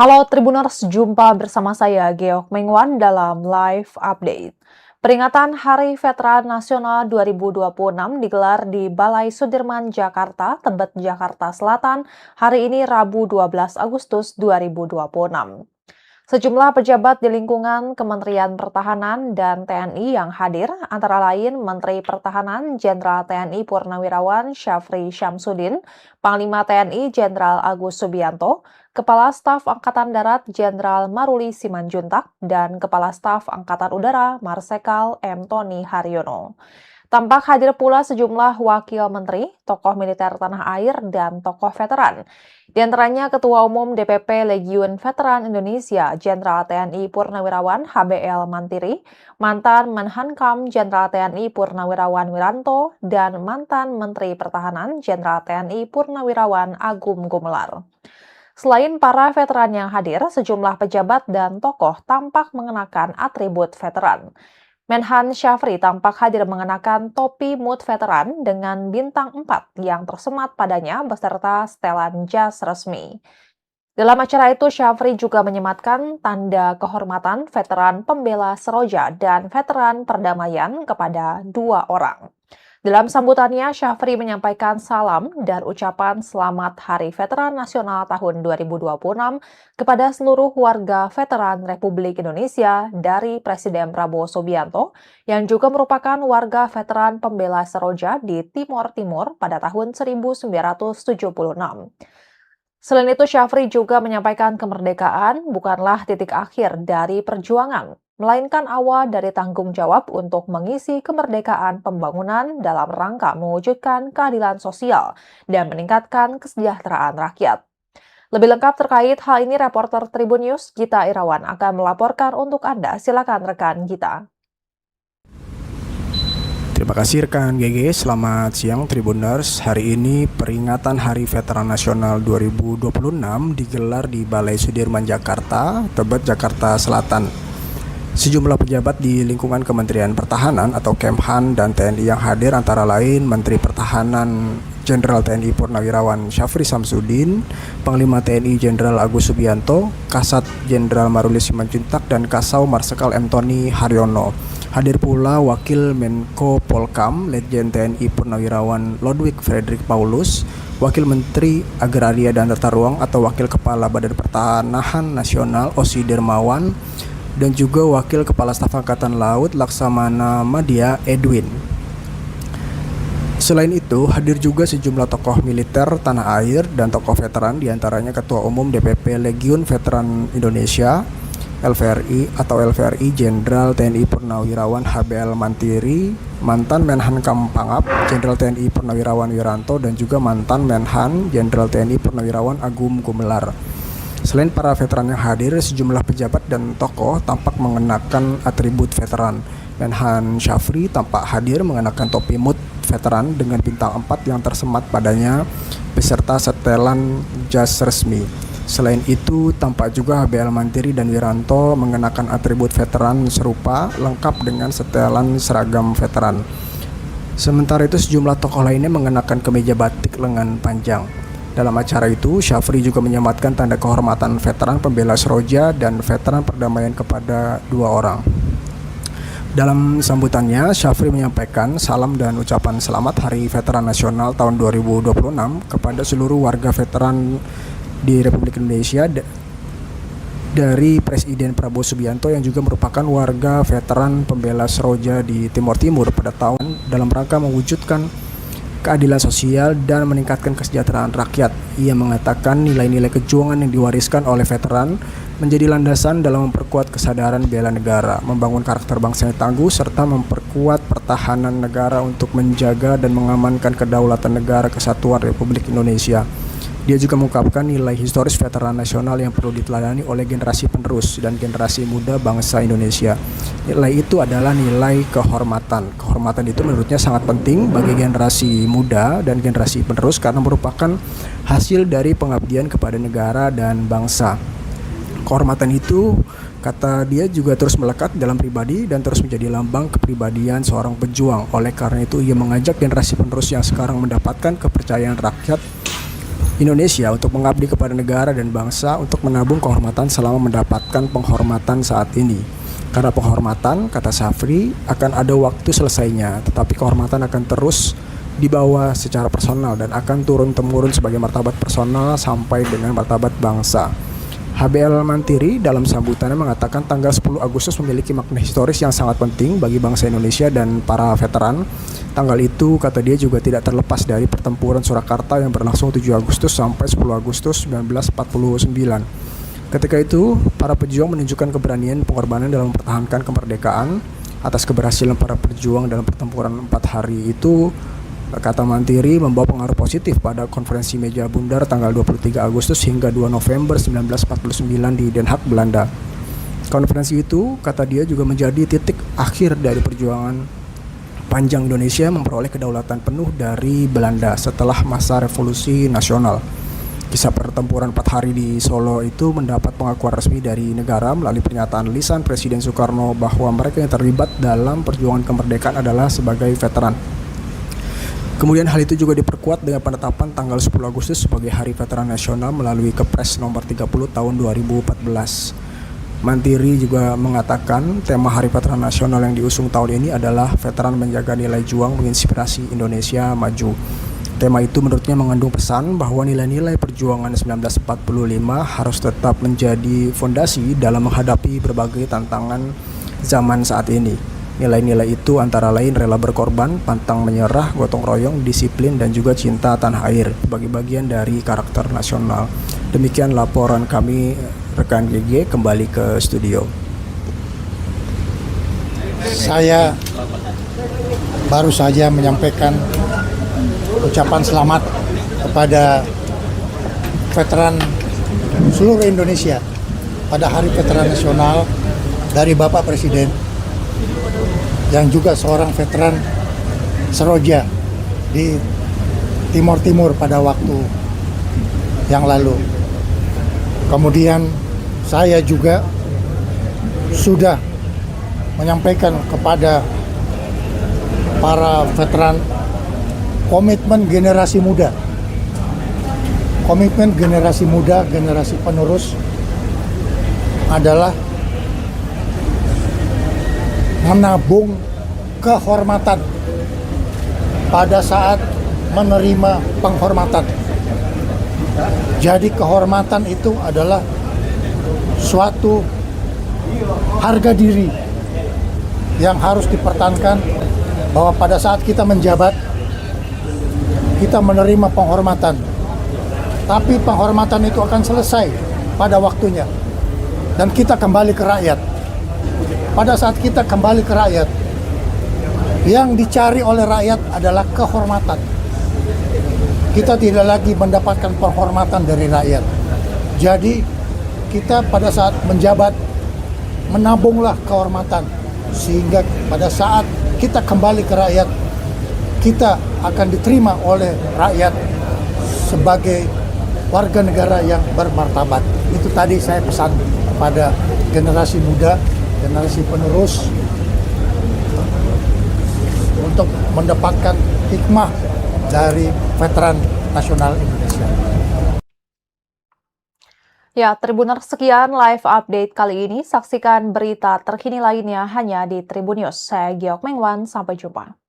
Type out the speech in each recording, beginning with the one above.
Halo Tribuners, jumpa bersama saya Geok Mengwan dalam Live Update. Peringatan Hari Veteran Nasional 2026 digelar di Balai Sudirman, Jakarta, Tebet, Jakarta Selatan, hari ini Rabu 12 Agustus 2026. Sejumlah pejabat di lingkungan Kementerian Pertahanan dan TNI yang hadir, antara lain Menteri Pertahanan Jenderal TNI Purnawirawan Syafri Syamsuddin, Panglima TNI Jenderal Agus Subianto, Kepala Staf Angkatan Darat Jenderal Maruli Simanjuntak, dan Kepala Staf Angkatan Udara Marsikal M. Tony Haryono. Tampak hadir pula sejumlah wakil menteri, tokoh militer tanah air, dan tokoh veteran. Di antaranya Ketua Umum DPP Legiun Veteran Indonesia, Jenderal TNI Purnawirawan HBL Mantiri, mantan Menhankam Jenderal TNI Purnawirawan Wiranto, dan mantan Menteri Pertahanan Jenderal TNI Purnawirawan Agung Gumelar. Selain para veteran yang hadir, sejumlah pejabat dan tokoh tampak mengenakan atribut veteran. Menhan Syafri tampak hadir mengenakan topi MUT veteran dengan bintang 4 yang tersemat padanya beserta setelan jas resmi. Dalam acara itu, Syafri juga menyematkan tanda kehormatan veteran pembela Seroja dan veteran perdamaian kepada 2 orang. Dalam sambutannya, Syafri menyampaikan salam dan ucapan selamat Hari Veteran Nasional tahun 2026 kepada seluruh warga veteran Republik Indonesia dari Presiden Prabowo Subianto yang juga merupakan warga veteran pembela Seroja di Timor Timur pada tahun 1976. Selain itu, Syafri juga menyampaikan kemerdekaan bukanlah titik akhir dari perjuangan, melainkan awal dari tanggung jawab untuk mengisi kemerdekaan pembangunan dalam rangka mewujudkan keadilan sosial dan meningkatkan kesejahteraan rakyat. Lebih lengkap terkait hal ini, reporter Tribun News Gita Irawan akan melaporkan untuk Anda. Silakan rekan Gita. Terima kasih rekan GG, selamat siang Tribuners. Hari ini peringatan Hari Veteran Nasional 2026 digelar di Balai Sudirman, Jakarta, Tebet, Jakarta Selatan. Sejumlah pejabat di lingkungan Kementerian Pertahanan atau Kemhan dan TNI yang hadir antara lain Menteri Pertahanan Jenderal TNI Purnawirawan Syafri Syamsuddin, Panglima TNI Jenderal Agus Subianto, Kasat Jenderal Maruli Simanjuntak, dan Kasau Marsikal M. Tony Haryono. Hadir pula Wakil Menko Polkam, Letjen TNI Purnawirawan Lodwig Frederick Paulus, Wakil Menteri Agraria dan Tata Ruang atau Wakil Kepala Badan Pertanahan Nasional Osi Dermawan, dan juga Wakil Kepala Staf Angkatan Laut Laksamana Madya Edwin. Selain itu, hadir juga sejumlah tokoh militer tanah air dan tokoh veteran, diantaranya Ketua Umum DPP Legiun Veteran Indonesia LVRI Jenderal TNI Purnawirawan HBL Mantiri, mantan Menhankam Pangap Jenderal TNI Purnawirawan Wiranto, dan juga mantan Menhan Jenderal TNI Purnawirawan Agung Gumelar. Selain para veteran yang hadir, sejumlah pejabat dan tokoh tampak mengenakan atribut veteran. Menhan Syafri tampak hadir mengenakan topi MUT veteran dengan bintang 4 yang tersemat padanya beserta setelan jas resmi. Selain itu, tampak juga HBL Mantiri dan Wiranto mengenakan atribut veteran serupa lengkap dengan setelan seragam veteran. Sementara itu, sejumlah tokoh lainnya mengenakan kemeja batik lengan panjang. Dalam acara itu, Syafri juga menyematkan tanda kehormatan veteran pembela Seroja dan veteran perdamaian kepada 2 orang. Dalam sambutannya, Syafri menyampaikan salam dan ucapan selamat Hari Veteran Nasional tahun 2026 kepada seluruh warga veteran di Republik Indonesia dari Presiden Prabowo Subianto yang juga merupakan warga veteran pembela Seroja di Timor Timur pada tahun dalam rangka mewujudkan keadilan sosial dan meningkatkan kesejahteraan rakyat. Ia mengatakan nilai-nilai kejuangan yang diwariskan oleh veteran menjadi landasan dalam memperkuat kesadaran bela negara, membangun karakter bangsa yang tangguh, serta memperkuat pertahanan negara untuk menjaga dan mengamankan kedaulatan negara kesatuan Republik Indonesia. Dia juga mengungkapkan nilai historis veteran nasional yang perlu diteladani oleh generasi penerus dan generasi muda bangsa Indonesia. Nilai itu adalah nilai kehormatan. Kehormatan itu menurutnya sangat penting bagi generasi muda dan generasi penerus karena merupakan hasil dari pengabdian kepada negara dan bangsa. Kehormatan itu, kata dia, juga terus melekat dalam pribadi dan terus menjadi lambang kepribadian seorang pejuang. Oleh karena itu, ia mengajak generasi penerus yang sekarang mendapatkan kepercayaan rakyat Indonesia untuk mengabdi kepada negara dan bangsa untuk menabung kehormatan selama mendapatkan penghormatan saat ini. Karena penghormatan, kata Syafri, akan ada waktu selesainya, tetapi kehormatan akan terus dibawa secara personal dan akan turun-temurun sebagai martabat personal sampai dengan martabat bangsa. HBL Mantiri dalam sambutannya mengatakan tanggal 10 Agustus memiliki makna historis yang sangat penting bagi bangsa Indonesia dan para veteran. Tanggal itu, kata dia, juga tidak terlepas dari pertempuran Surakarta yang berlangsung 7 Agustus sampai 10 Agustus 1949. Ketika itu, para pejuang menunjukkan keberanian pengorbanan dalam mempertahankan kemerdekaan. Atas keberhasilan para pejuang dalam pertempuran 4 hari itu, kata Mantiri, membawa pengaruh positif pada konferensi meja bundar tanggal 23 Agustus hingga 2 November 1949 di Den Haag, Belanda. Konferensi itu, kata dia, juga menjadi titik akhir dari perjuangan panjang Indonesia memperoleh kedaulatan penuh dari Belanda setelah masa revolusi nasional. Kisah pertempuran 4 hari di Solo itu mendapat pengakuan resmi dari negara melalui pernyataan lisan Presiden Soekarno bahwa mereka yang terlibat dalam perjuangan kemerdekaan adalah sebagai veteran. Kemudian hal itu juga diperkuat dengan penetapan tanggal 10 Agustus sebagai Hari Veteran Nasional melalui Kepres nomor 30 tahun 2014. Mantiri juga mengatakan tema Hari Veteran Nasional yang diusung tahun ini adalah Veteran Menjaga Nilai Juang Menginspirasi Indonesia Maju. Tema itu menurutnya mengandung pesan bahwa nilai-nilai perjuangan 1945 harus tetap menjadi fondasi dalam menghadapi berbagai tantangan zaman saat ini. Nilai-nilai itu antara lain rela berkorban, pantang menyerah, gotong royong, disiplin, dan juga cinta tanah air sebagai bagian dari karakter nasional. Demikian laporan kami, rekan GG, kembali ke studio. Saya baru saja menyampaikan ucapan selamat kepada veteran seluruh Indonesia pada Hari Veteran Nasional dari Bapak Presiden, yang juga seorang veteran Seroja di Timur Timur pada waktu yang lalu. Kemudian saya juga sudah menyampaikan kepada para veteran komitmen generasi muda. Komitmen generasi muda, generasi penerus adalah menabung kehormatan pada saat menerima penghormatan. Jadi kehormatan itu adalah suatu harga diri yang harus dipertahankan, bahwa pada saat kita menjabat, kita menerima penghormatan. Tapi penghormatan itu akan selesai pada waktunya dan kita kembali ke rakyat. Pada saat kita kembali ke rakyat, yang dicari oleh rakyat adalah kehormatan. Kita tidak lagi mendapatkan penghormatan dari rakyat. Jadi kita pada saat menjabat, menabunglah kehormatan, sehingga pada saat kita kembali ke rakyat, kita akan diterima oleh rakyat sebagai warga negara yang bermartabat. Itu tadi saya pesan kepada generasi muda, generasi penerus, untuk mendapatkan hikmah dari veteran nasional Indonesia. Ya, Tribuners, sekian live update kali ini. Saksikan berita terkini lainnya hanya di Tribun News. Saya Giok Mengwan, sampai jumpa.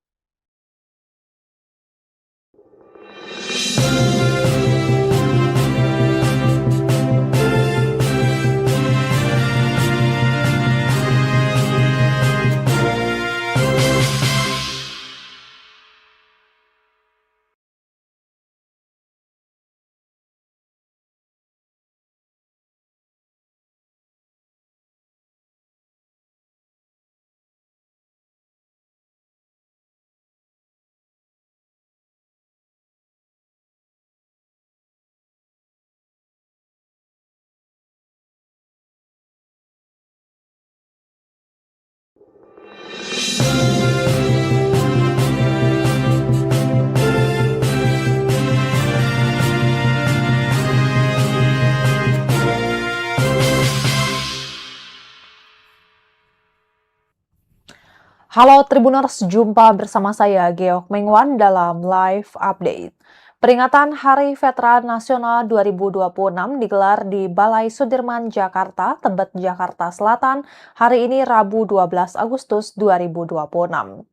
Halo Tribuners, jumpa bersama saya Geok Mengwan dalam live update. Peringatan Hari Veteran Nasional 2026 digelar di Balai Sudirman, Jakarta, Tebet, Jakarta Selatan, hari ini Rabu 12 Agustus 2026.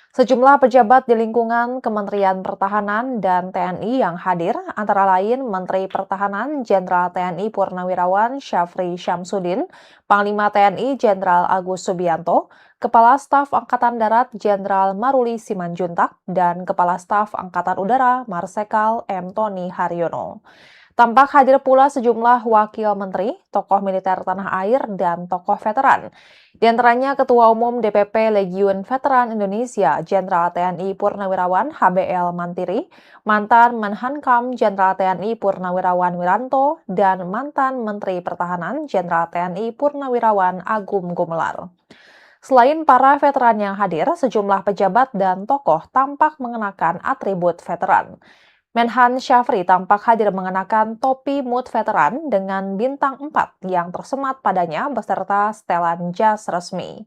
Sejumlah pejabat di lingkungan Kementerian Pertahanan dan TNI yang hadir, antara lain Menteri Pertahanan Jenderal TNI Purnawirawan Syafri Syamsuddin, Panglima TNI Jenderal Agus Subianto, Kepala Staf Angkatan Darat Jenderal Maruli Simanjuntak, dan Kepala Staf Angkatan Udara Marsikal M. Tony Haryono. Tampak hadir pula sejumlah wakil menteri, tokoh militer tanah air, dan tokoh veteran. Di antaranya Ketua Umum DPP Legiun Veteran Indonesia, Jenderal TNI Purnawirawan HBL Mantiri, mantan Menhankam Jenderal TNI Purnawirawan Wiranto, dan mantan Menteri Pertahanan Jenderal TNI Purnawirawan Agum Gumelar. Selain para veteran yang hadir, sejumlah pejabat dan tokoh tampak mengenakan atribut veteran. Menhan Syafri tampak hadir mengenakan topi MUT veteran dengan bintang 4 yang tersemat padanya beserta setelan jas resmi.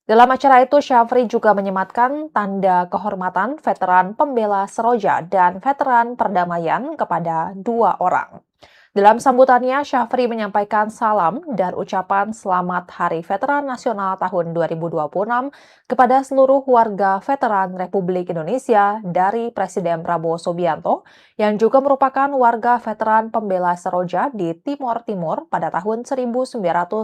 Dalam acara itu, Syafri juga menyematkan tanda kehormatan veteran pembela Seroja dan veteran perdamaian kepada 2 orang. Dalam sambutannya, Syafri menyampaikan salam dan ucapan selamat Hari Veteran Nasional tahun 2026 kepada seluruh warga veteran Republik Indonesia dari Presiden Prabowo Subianto yang juga merupakan warga veteran pembela Seroja di Timor Timur pada tahun 1976.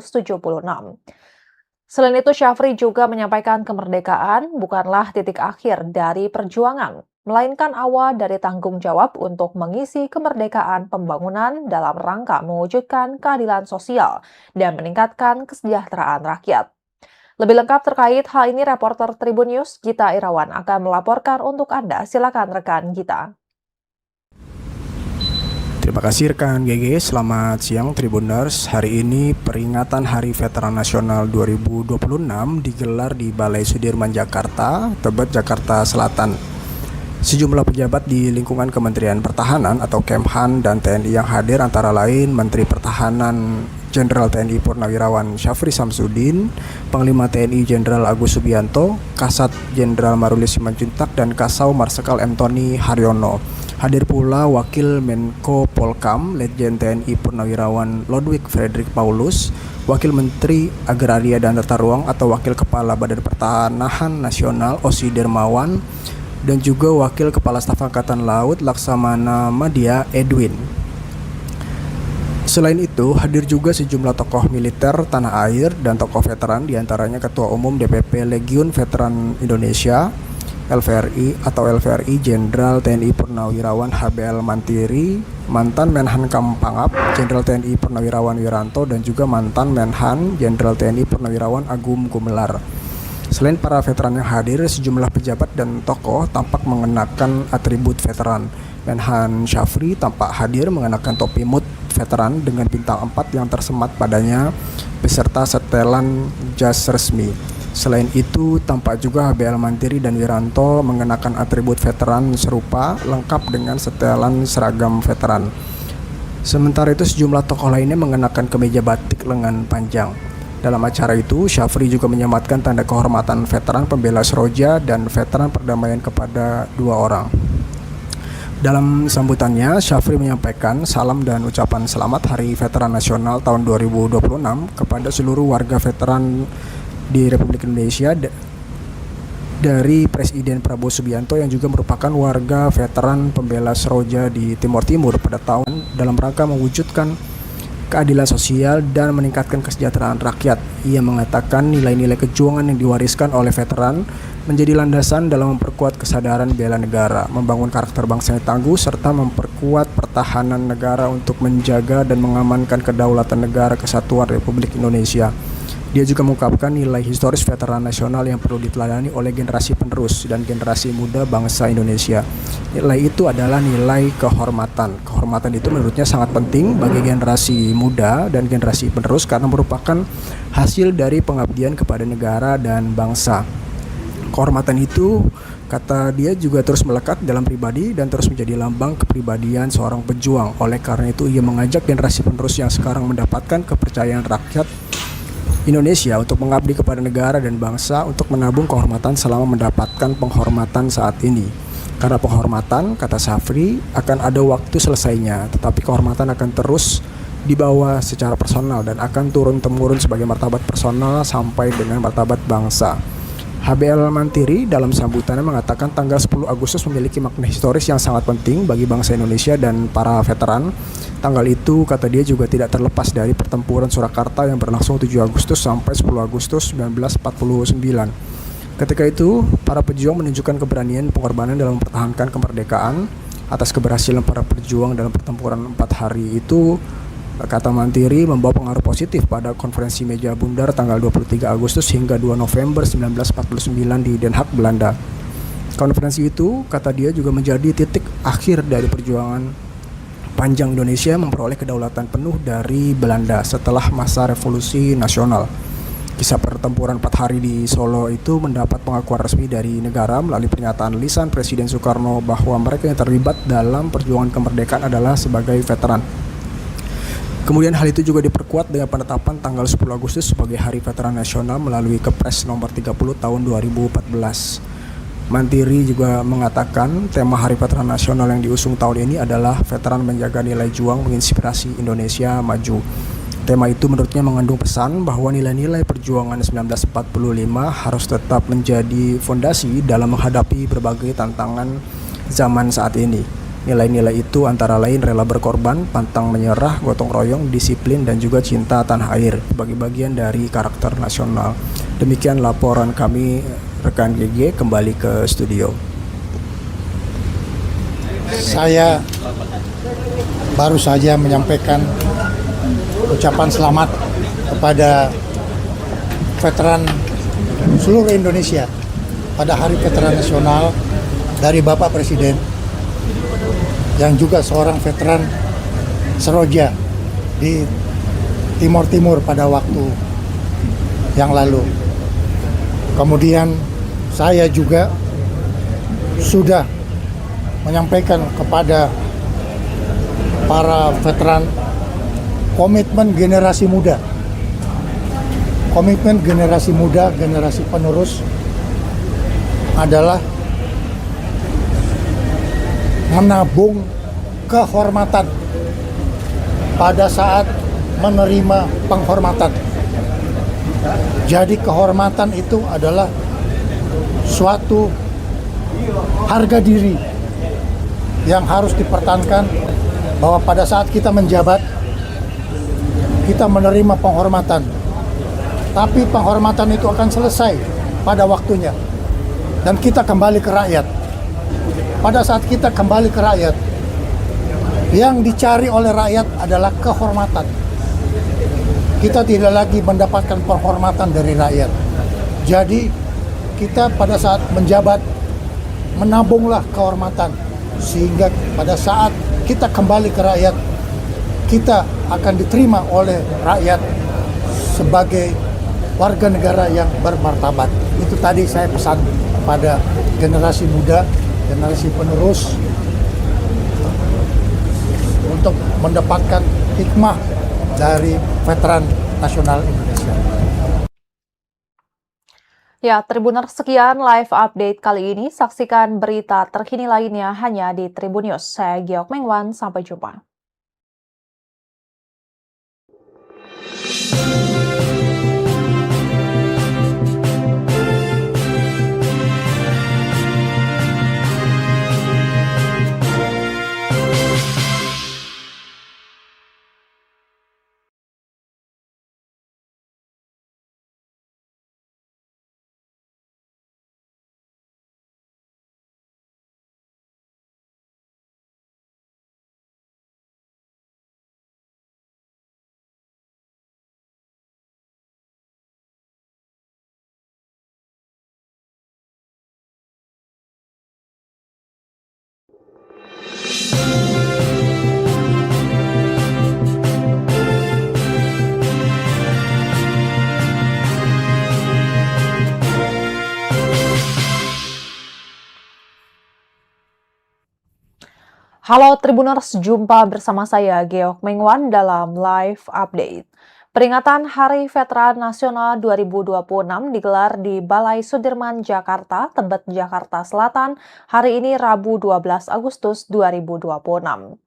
Selain itu, Syafri juga menyampaikan kemerdekaan bukanlah titik akhir dari perjuangan, melainkan awal dari tanggung jawab untuk mengisi kemerdekaan pembangunan dalam rangka mewujudkan keadilan sosial dan meningkatkan kesejahteraan rakyat. Lebih lengkap terkait hal ini, reporter Tribun News Gita Irawan akan melaporkan untuk Anda. Silakan rekan Gita. Terima kasih rekan GG, selamat siang Tribuners. Hari ini peringatan Hari Veteran Nasional 2026 digelar di Balai Sudirman, Jakarta, Tebet, Jakarta Selatan. Sejumlah pejabat di lingkungan Kementerian Pertahanan atau Kemhan dan TNI yang hadir antara lain Menteri Pertahanan Jenderal TNI Purnawirawan Syafri Syamsuddin, Panglima TNI Jenderal Agus Subianto, Kasat Jenderal Maruli Simanjuntak, dan Kasau Marsikal M. Tony Haryono. Hadir pula Wakil Menko Polkam, Letjen TNI Purnawirawan Lodwig Frederick Paulus, Wakil Menteri Agraria dan Tata Ruang atau Wakil Kepala Badan Pertanahan Nasional Osi Dermawan, dan juga Wakil Kepala Staf Angkatan Laut Laksamana Madya Edwin. Selain itu, hadir juga sejumlah tokoh militer tanah air dan tokoh veteran, diantaranya Ketua Umum DPP Legiun Veteran Indonesia LVRI atau LVRI Jenderal TNI Purnawirawan HBL Mantiri, mantan Menhankam Pangap Jenderal TNI Purnawirawan Wiranto, dan juga mantan Menhan Jenderal TNI Purnawirawan Agum Gumelar. Selain para veteran yang hadir, sejumlah pejabat dan tokoh tampak mengenakan atribut veteran. Menhan Syafri tampak hadir mengenakan topi MUT veteran dengan bintang 4 yang tersemat padanya beserta setelan jas resmi. Selain itu, tampak juga HBL Mantiri dan Wiranto mengenakan atribut veteran serupa lengkap dengan setelan seragam veteran. Sementara itu, sejumlah tokoh lainnya mengenakan kemeja batik lengan panjang. Dalam acara itu, Syafri juga menyematkan tanda kehormatan veteran pembela Seroja dan veteran perdamaian kepada 2 orang. Dalam sambutannya, Syafri menyampaikan salam dan ucapan selamat Hari Veteran Nasional tahun 2026 kepada seluruh warga veteran di Republik Indonesia dari Presiden Prabowo Subianto yang juga merupakan warga veteran pembela Seroja di Timor Timur pada tahun dalam rangka mewujudkan keadilan sosial dan meningkatkan kesejahteraan rakyat. Ia mengatakan nilai-nilai kejuangan yang diwariskan oleh veteran menjadi landasan dalam memperkuat kesadaran bela negara, membangun karakter bangsa yang tangguh, serta memperkuat pertahanan negara untuk menjaga dan mengamankan kedaulatan negara kesatuan Republik Indonesia. Dia juga mengungkapkan nilai historis veteran nasional yang perlu diteladani oleh generasi penerus dan generasi muda bangsa Indonesia. Nilai itu adalah nilai kehormatan. Kehormatan itu menurutnya sangat penting bagi generasi muda dan generasi penerus karena merupakan hasil dari pengabdian kepada negara dan bangsa. Kehormatan itu, kata dia, juga terus melekat dalam pribadi dan terus menjadi lambang kepribadian seorang pejuang. Oleh karena itu, ia mengajak generasi penerus yang sekarang mendapatkan kepercayaan rakyat Indonesia untuk mengabdi kepada negara dan bangsa untuk menabung kehormatan selama mendapatkan penghormatan saat ini. Karena penghormatan, kata Safri, akan ada waktu selesainya, tetapi kehormatan akan terus dibawa secara personal dan akan turun-temurun sebagai martabat personal sampai dengan martabat bangsa. HBL Mantiri dalam sambutannya mengatakan tanggal 10 Agustus memiliki makna historis yang sangat penting bagi bangsa Indonesia dan para veteran. Tanggal itu, kata dia, juga tidak terlepas dari pertempuran Surakarta yang berlangsung 7 Agustus sampai 10 Agustus 1949. Ketika itu, para pejuang menunjukkan keberanian dan pengorbanan dalam mempertahankan kemerdekaan. Atas keberhasilan para pejuang dalam pertempuran 4 hari itu, kata Mantiri, membawa pengaruh positif pada konferensi meja bundar tanggal 23 Agustus hingga 2 November 1949 di Den Haag, Belanda. Konferensi itu, kata dia, juga menjadi titik akhir dari perjuangan panjang Indonesia memperoleh kedaulatan penuh dari Belanda setelah masa revolusi nasional. Kisah pertempuran 4 hari di Solo itu mendapat pengakuan resmi dari negara melalui pernyataan lisan Presiden Soekarno bahwa mereka yang terlibat dalam perjuangan kemerdekaan adalah sebagai veteran. Kemudian hal itu juga diperkuat dengan penetapan tanggal 10 Agustus sebagai Hari Veteran Nasional melalui Kepres nomor 30 tahun 2014. Mantiri juga mengatakan tema Hari Veteran Nasional yang diusung tahun ini adalah Veteran Menjaga Nilai Juang Menginspirasi Indonesia Maju. Tema itu menurutnya mengandung pesan bahwa nilai-nilai perjuangan 1945 harus tetap menjadi fondasi dalam menghadapi berbagai tantangan zaman saat ini. Nilai-nilai itu antara lain rela berkorban, pantang menyerah, gotong royong, disiplin, dan juga cinta tanah air sebagai bagian dari karakter nasional. Demikian laporan kami, rekan GG, kembali ke studio. Saya baru saja menyampaikan ucapan selamat kepada veteran seluruh Indonesia pada Hari Veteran Nasional dari Bapak Presiden yang juga seorang veteran Seroja di Timur Timur pada waktu yang lalu. Kemudian saya juga sudah menyampaikan kepada para veteran komitmen generasi muda, generasi penerus adalah menabung kehormatan pada saat menerima penghormatan. Jadi kehormatan itu adalah suatu harga diri yang harus dipertahankan, bahwa pada saat kita menjabat kita menerima penghormatan, tapi penghormatan itu akan selesai pada waktunya dan kita kembali ke rakyat. Pada saat kita kembali ke rakyat, yang dicari oleh rakyat adalah kehormatan. Kita tidak lagi mendapatkan penghormatan dari rakyat. Jadi kita pada saat menjabat menabunglah kehormatan, sehingga pada saat kita kembali ke rakyat, kita akan diterima oleh rakyat sebagai warga negara yang bermartabat. Itu tadi saya pesan pada generasi muda, generasi penerus, untuk mendapatkan hikmah dari veteran nasional Indonesia. Ya, Tribuners, sekian live update kali ini. Saksikan berita terkini lainnya hanya di Tribun News. Saya Giok Mengwan, sampai jumpa. Halo Tribuners, jumpa bersama saya Geok Mengwan dalam live update. Peringatan Hari Veteran Nasional 2026 digelar di Balai Sudirman, Jakarta, Tebet, Jakarta Selatan, hari ini Rabu 12 Agustus 2026.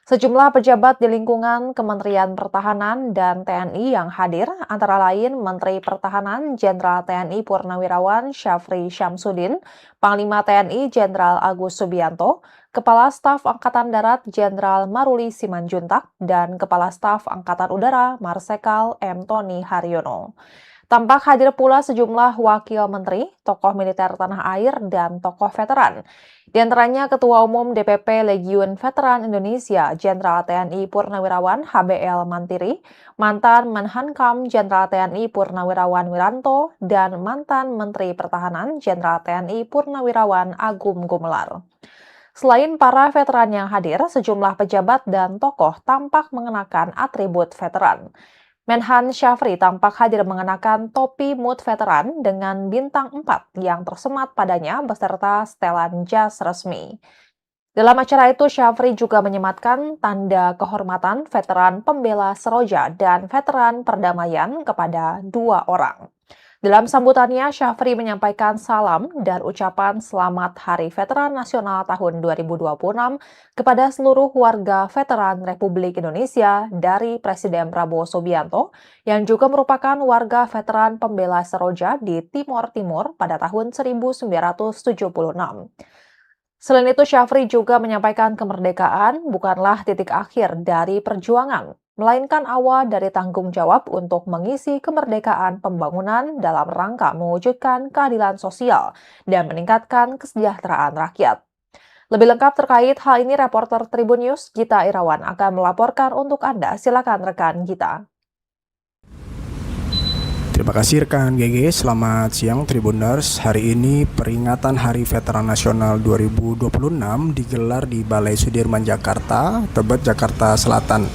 Sejumlah pejabat di lingkungan Kementerian Pertahanan dan TNI yang hadir, antara lain Menteri Pertahanan Jenderal TNI Purnawirawan Syafri Syamsuddin, Panglima TNI Jenderal Agus Subianto, Kepala Staf Angkatan Darat Jenderal Maruli Simanjuntak, dan Kepala Staf Angkatan Udara Marsikal M. Tony Haryono. Tampak hadir pula sejumlah wakil menteri, tokoh militer tanah air, dan tokoh veteran. Di antaranya Ketua Umum DPP Legiun Veteran Indonesia, Jenderal TNI Purnawirawan HBL Mantiri, mantan Menhankam Jenderal TNI Purnawirawan Wiranto, dan mantan Menteri Pertahanan Jenderal TNI Purnawirawan Agum Gumelar. Selain para veteran yang hadir, sejumlah pejabat dan tokoh tampak mengenakan atribut veteran. Menhan Syafri tampak hadir mengenakan topi MUT veteran dengan bintang 4 yang tersemat padanya beserta setelan jas resmi. Dalam acara itu, Syafri juga menyematkan tanda kehormatan veteran pembela Seroja dan veteran perdamaian kepada 2 orang. Dalam sambutannya, Syafri menyampaikan salam dan ucapan selamat Hari Veteran Nasional tahun 2026 kepada seluruh warga veteran Republik Indonesia dari Presiden Prabowo Subianto yang juga merupakan warga veteran pembela Seroja di Timor Timur pada tahun 1976. Selain itu, Syafri juga menyampaikan kemerdekaan bukanlah titik akhir dari perjuangan, melainkan awal dari tanggung jawab untuk mengisi kemerdekaan pembangunan dalam rangka mewujudkan keadilan sosial dan meningkatkan kesejahteraan rakyat. Lebih lengkap terkait hal ini, reporter Tribun News Gita Irawan akan melaporkan untuk Anda. Silakan rekan Gita. Terima kasih rekan GG, selamat siang Tribuners. Hari ini peringatan Hari Veteran Nasional 2026 digelar di Balai Sudirman, Jakarta, Tebet, Jakarta Selatan.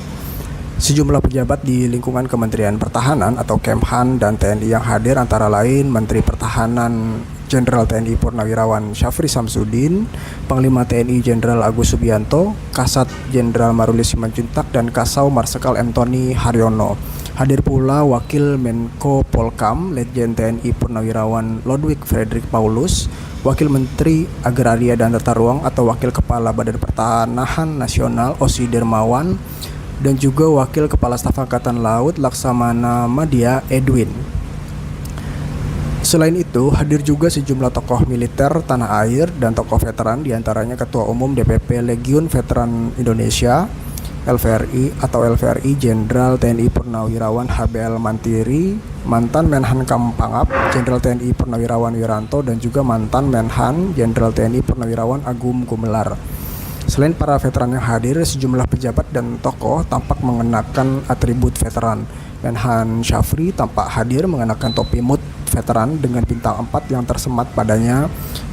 Sejumlah pejabat di lingkungan Kementerian Pertahanan atau Kemhan dan TNI yang hadir antara lain Menteri Pertahanan Jenderal TNI Purnawirawan Syafri Syamsuddin, Panglima TNI Jenderal Agus Subianto, Kasat Jenderal Maruli Simanjuntak, dan Kasau Marsikal M. Tony Haryono. Hadir pula Wakil Menko Polkam, Letjen TNI Purnawirawan Lodwig Frederick Paulus, Wakil Menteri Agraria dan Tata Ruang atau Wakil Kepala Badan Pertanahan Nasional Osi Dermawan, dan juga Wakil Kepala Staf Angkatan Laut Laksamana Madya Edwin. Selain itu, hadir juga sejumlah tokoh militer tanah air dan tokoh veteran, diantaranya Ketua Umum DPP Legiun Veteran Indonesia LVRI Jenderal TNI Purnawirawan HBL Mantiri, mantan Menhankam Pangap Jenderal TNI Purnawirawan Wiranto, dan juga mantan Menhan Jenderal TNI Purnawirawan Agum Gumelar. Selain para veteran yang hadir, sejumlah pejabat dan tokoh tampak mengenakan atribut veteran. Menhan Syafri tampak hadir mengenakan topi MUT veteran dengan bintang 4 yang tersemat padanya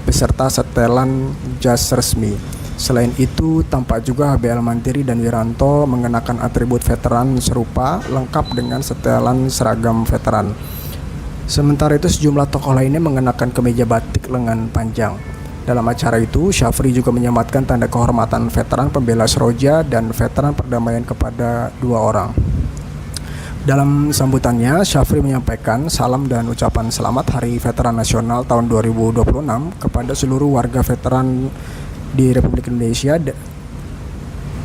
beserta setelan jas resmi. Selain itu, tampak juga HBL Mantiri dan Wiranto mengenakan atribut veteran serupa lengkap dengan setelan seragam veteran. Sementara itu, sejumlah tokoh lainnya mengenakan kemeja batik lengan panjang. Dalam acara itu, Syafri juga menyematkan tanda kehormatan veteran pembela Seroja dan veteran perdamaian kepada 2 orang. Dalam sambutannya, Syafri menyampaikan salam dan ucapan selamat Hari Veteran Nasional tahun 2026 kepada seluruh warga veteran di Republik Indonesia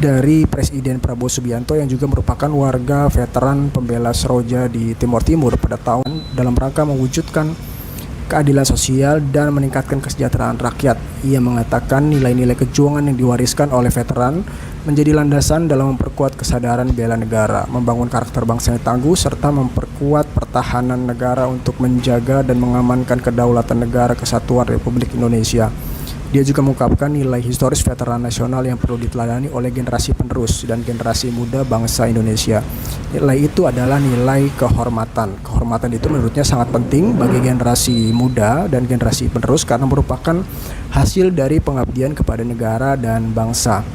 dari Presiden Prabowo Subianto yang juga merupakan warga veteran pembela Seroja di Timor Timur pada tahun dalam rangka mewujudkan keadilan sosial dan meningkatkan kesejahteraan rakyat. Ia mengatakan nilai-nilai kejuangan yang diwariskan oleh veteran menjadi landasan dalam memperkuat kesadaran bela negara, membangun karakter bangsa yang tangguh, serta memperkuat pertahanan negara untuk menjaga dan mengamankan kedaulatan negara kesatuan Republik Indonesia. Dia juga mengungkapkan nilai historis veteran nasional yang perlu diteladani oleh generasi penerus dan generasi muda bangsa Indonesia. Nilai itu adalah nilai kehormatan. Kehormatan itu menurutnya sangat penting bagi generasi muda dan generasi penerus karena merupakan hasil dari pengabdian kepada negara dan bangsa.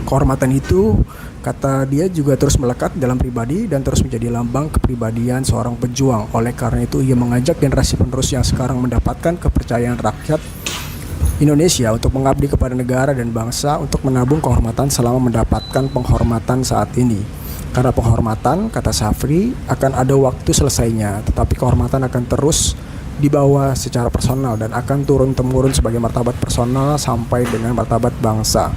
Kehormatan itu, kata dia, juga terus melekat dalam pribadi dan terus menjadi lambang kepribadian seorang pejuang. Oleh karena itu, ia mengajak generasi penerus yang sekarang mendapatkan kepercayaan rakyat Indonesia untuk mengabdi kepada negara dan bangsa untuk menabung kehormatan selama mendapatkan penghormatan saat ini. Karena penghormatan, kata Syafri, akan ada waktu selesainya, tetapi kehormatan akan terus dibawa secara personal dan akan turun-temurun sebagai martabat personal sampai dengan martabat bangsa.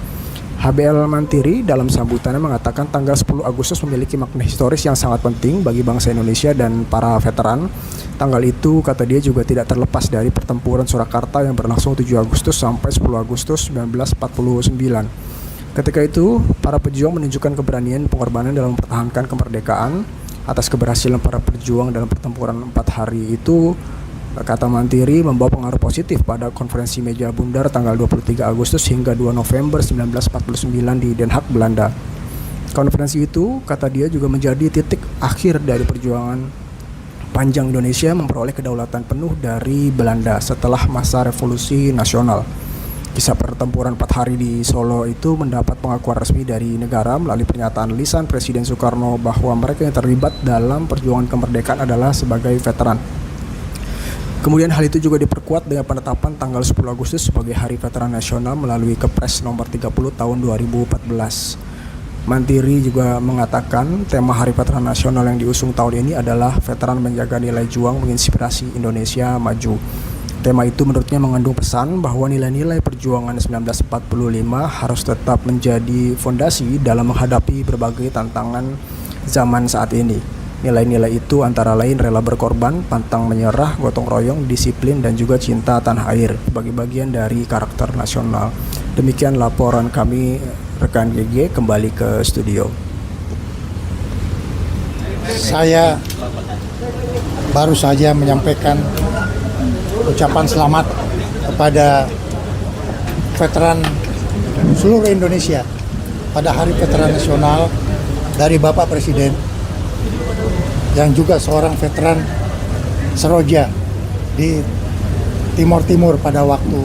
HBL Mantiri dalam sambutannya mengatakan tanggal 10 Agustus memiliki makna historis yang sangat penting bagi bangsa Indonesia dan para veteran. Tanggal itu, kata dia, juga tidak terlepas dari pertempuran Surakarta yang berlangsung 7 Agustus sampai 10 Agustus 1949. Ketika itu, para pejuang menunjukkan keberanian dan pengorbanan dalam mempertahankan kemerdekaan. Atas keberhasilan para pejuang dalam pertempuran 4 hari itu, kata Mantiri, membawa pengaruh positif pada konferensi meja bundar tanggal 23 Agustus hingga 2 November 1949 di Den Haag, Belanda. Konferensi itu, kata dia, juga menjadi titik akhir dari perjuangan panjang Indonesia memperoleh kedaulatan penuh dari Belanda setelah masa revolusi nasional. Kisah pertempuran 4 hari di Solo itu mendapat pengakuan resmi dari negara melalui pernyataan lisan Presiden Soekarno bahwa mereka yang terlibat dalam perjuangan kemerdekaan adalah sebagai veteran. Kemudian hal itu juga diperkuat dengan penetapan tanggal 10 Agustus sebagai Hari Veteran Nasional melalui Kepres nomor 30 tahun 2014. Mantiri juga mengatakan tema Hari Veteran Nasional yang diusung tahun ini adalah Veteran Menjaga Nilai Juang Menginspirasi Indonesia Maju. Tema itu menurutnya mengandung pesan bahwa nilai-nilai perjuangan 1945 harus tetap menjadi fondasi dalam menghadapi berbagai tantangan zaman saat ini. Nilai-nilai itu antara lain rela berkorban, pantang menyerah, gotong royong, disiplin, dan juga cinta tanah air sebagai bagian dari karakter nasional. Demikian laporan kami, rekan GG, kembali ke studio. Saya baru saja menyampaikan ucapan selamat kepada veteran seluruh Indonesia pada Hari Veteran Nasional dari Bapak Presiden yang juga seorang veteran Seroja di Timur Timur pada waktu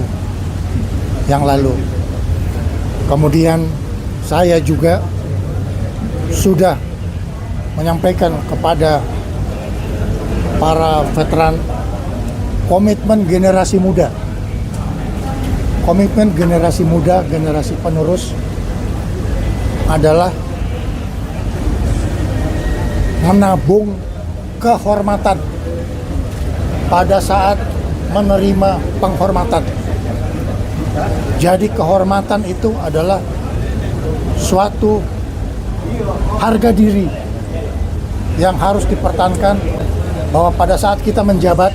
yang lalu. Kemudian saya juga sudah menyampaikan kepada para veteran komitmen generasi muda, generasi penerus adalah menabung kehormatan pada saat menerima penghormatan. Jadi kehormatan itu adalah suatu harga diri yang harus dipertahankan, bahwa pada saat kita menjabat,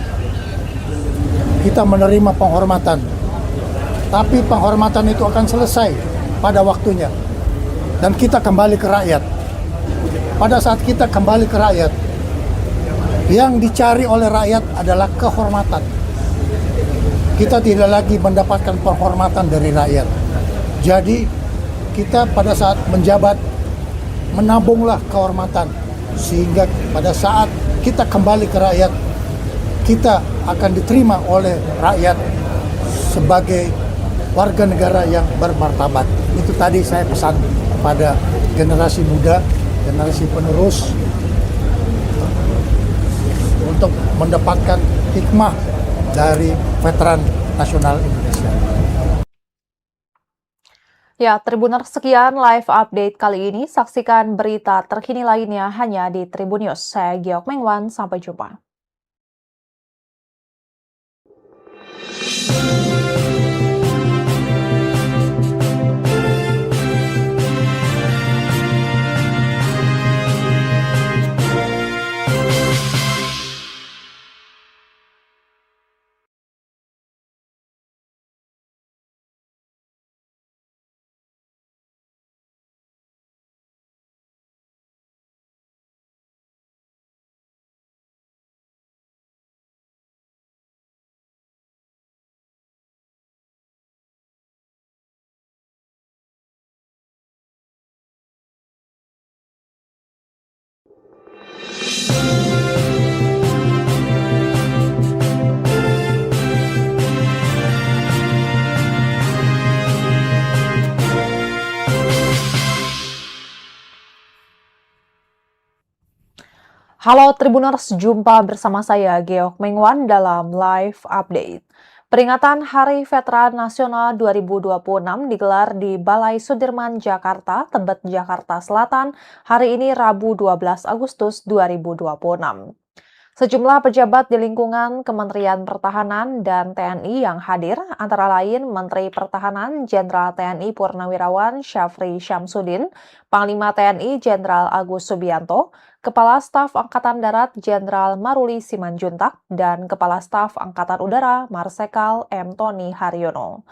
kita menerima penghormatan. Tapi penghormatan itu akan selesai pada waktunya. Dan kita kembali ke rakyat. Pada saat kita kembali ke rakyat, yang dicari oleh rakyat adalah kehormatan. Kita tidak lagi mendapatkan penghormatan dari rakyat. Jadi, kita pada saat menjabat, menabunglah kehormatan. Sehingga pada saat kita kembali ke rakyat, kita akan diterima oleh rakyat sebagai warga negara yang bermartabat. Itu tadi saya pesan kepada generasi muda, generasi penerus, untuk mendapatkan hikmah dari veteran nasional Indonesia. Ya, Tribuners, sekian live update kali ini. Saksikan berita terkini lainnya hanya di Tribun News. Saya Giok Mengwan, sampai jumpa. Halo Tribuners, jumpa bersama saya Geok Mengwan dalam live update. Peringatan Hari Veteran Nasional 2026 digelar di Balai Sudirman, Jakarta, Tebet, Jakarta Selatan, hari ini Rabu 12 Agustus 2026. Sejumlah pejabat di lingkungan Kementerian Pertahanan dan TNI yang hadir, antara lain Menteri Pertahanan Jenderal TNI Purnawirawan Syafri Syamsuddin, Panglima TNI Jenderal Agus Subianto, Kepala Staf Angkatan Darat Jenderal Maruli Simanjuntak, dan Kepala Staf Angkatan Udara Marsikal M. Tony Haryono.